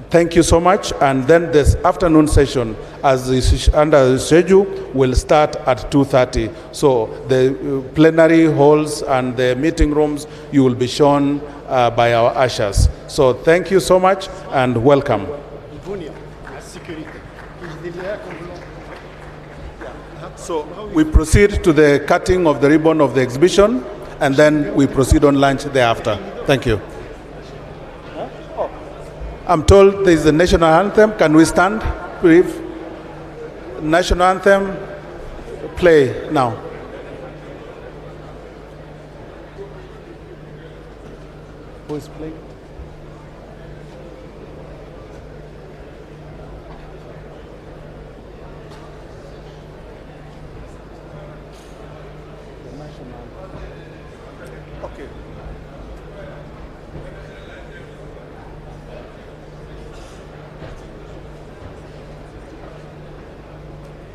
thank you so much. And then this afternoon session, as is under the schedule, will start at 2:30. So the plenary halls and the meeting rooms, you will be shown by our ushers. So thank you so much and welcome. So we proceed to the cutting of the ribbon of the exhibition, and then we proceed on lunch thereafter. Thank you. I'm told there is a national anthem. Can we stand, please? National anthem, play now. Who is playing?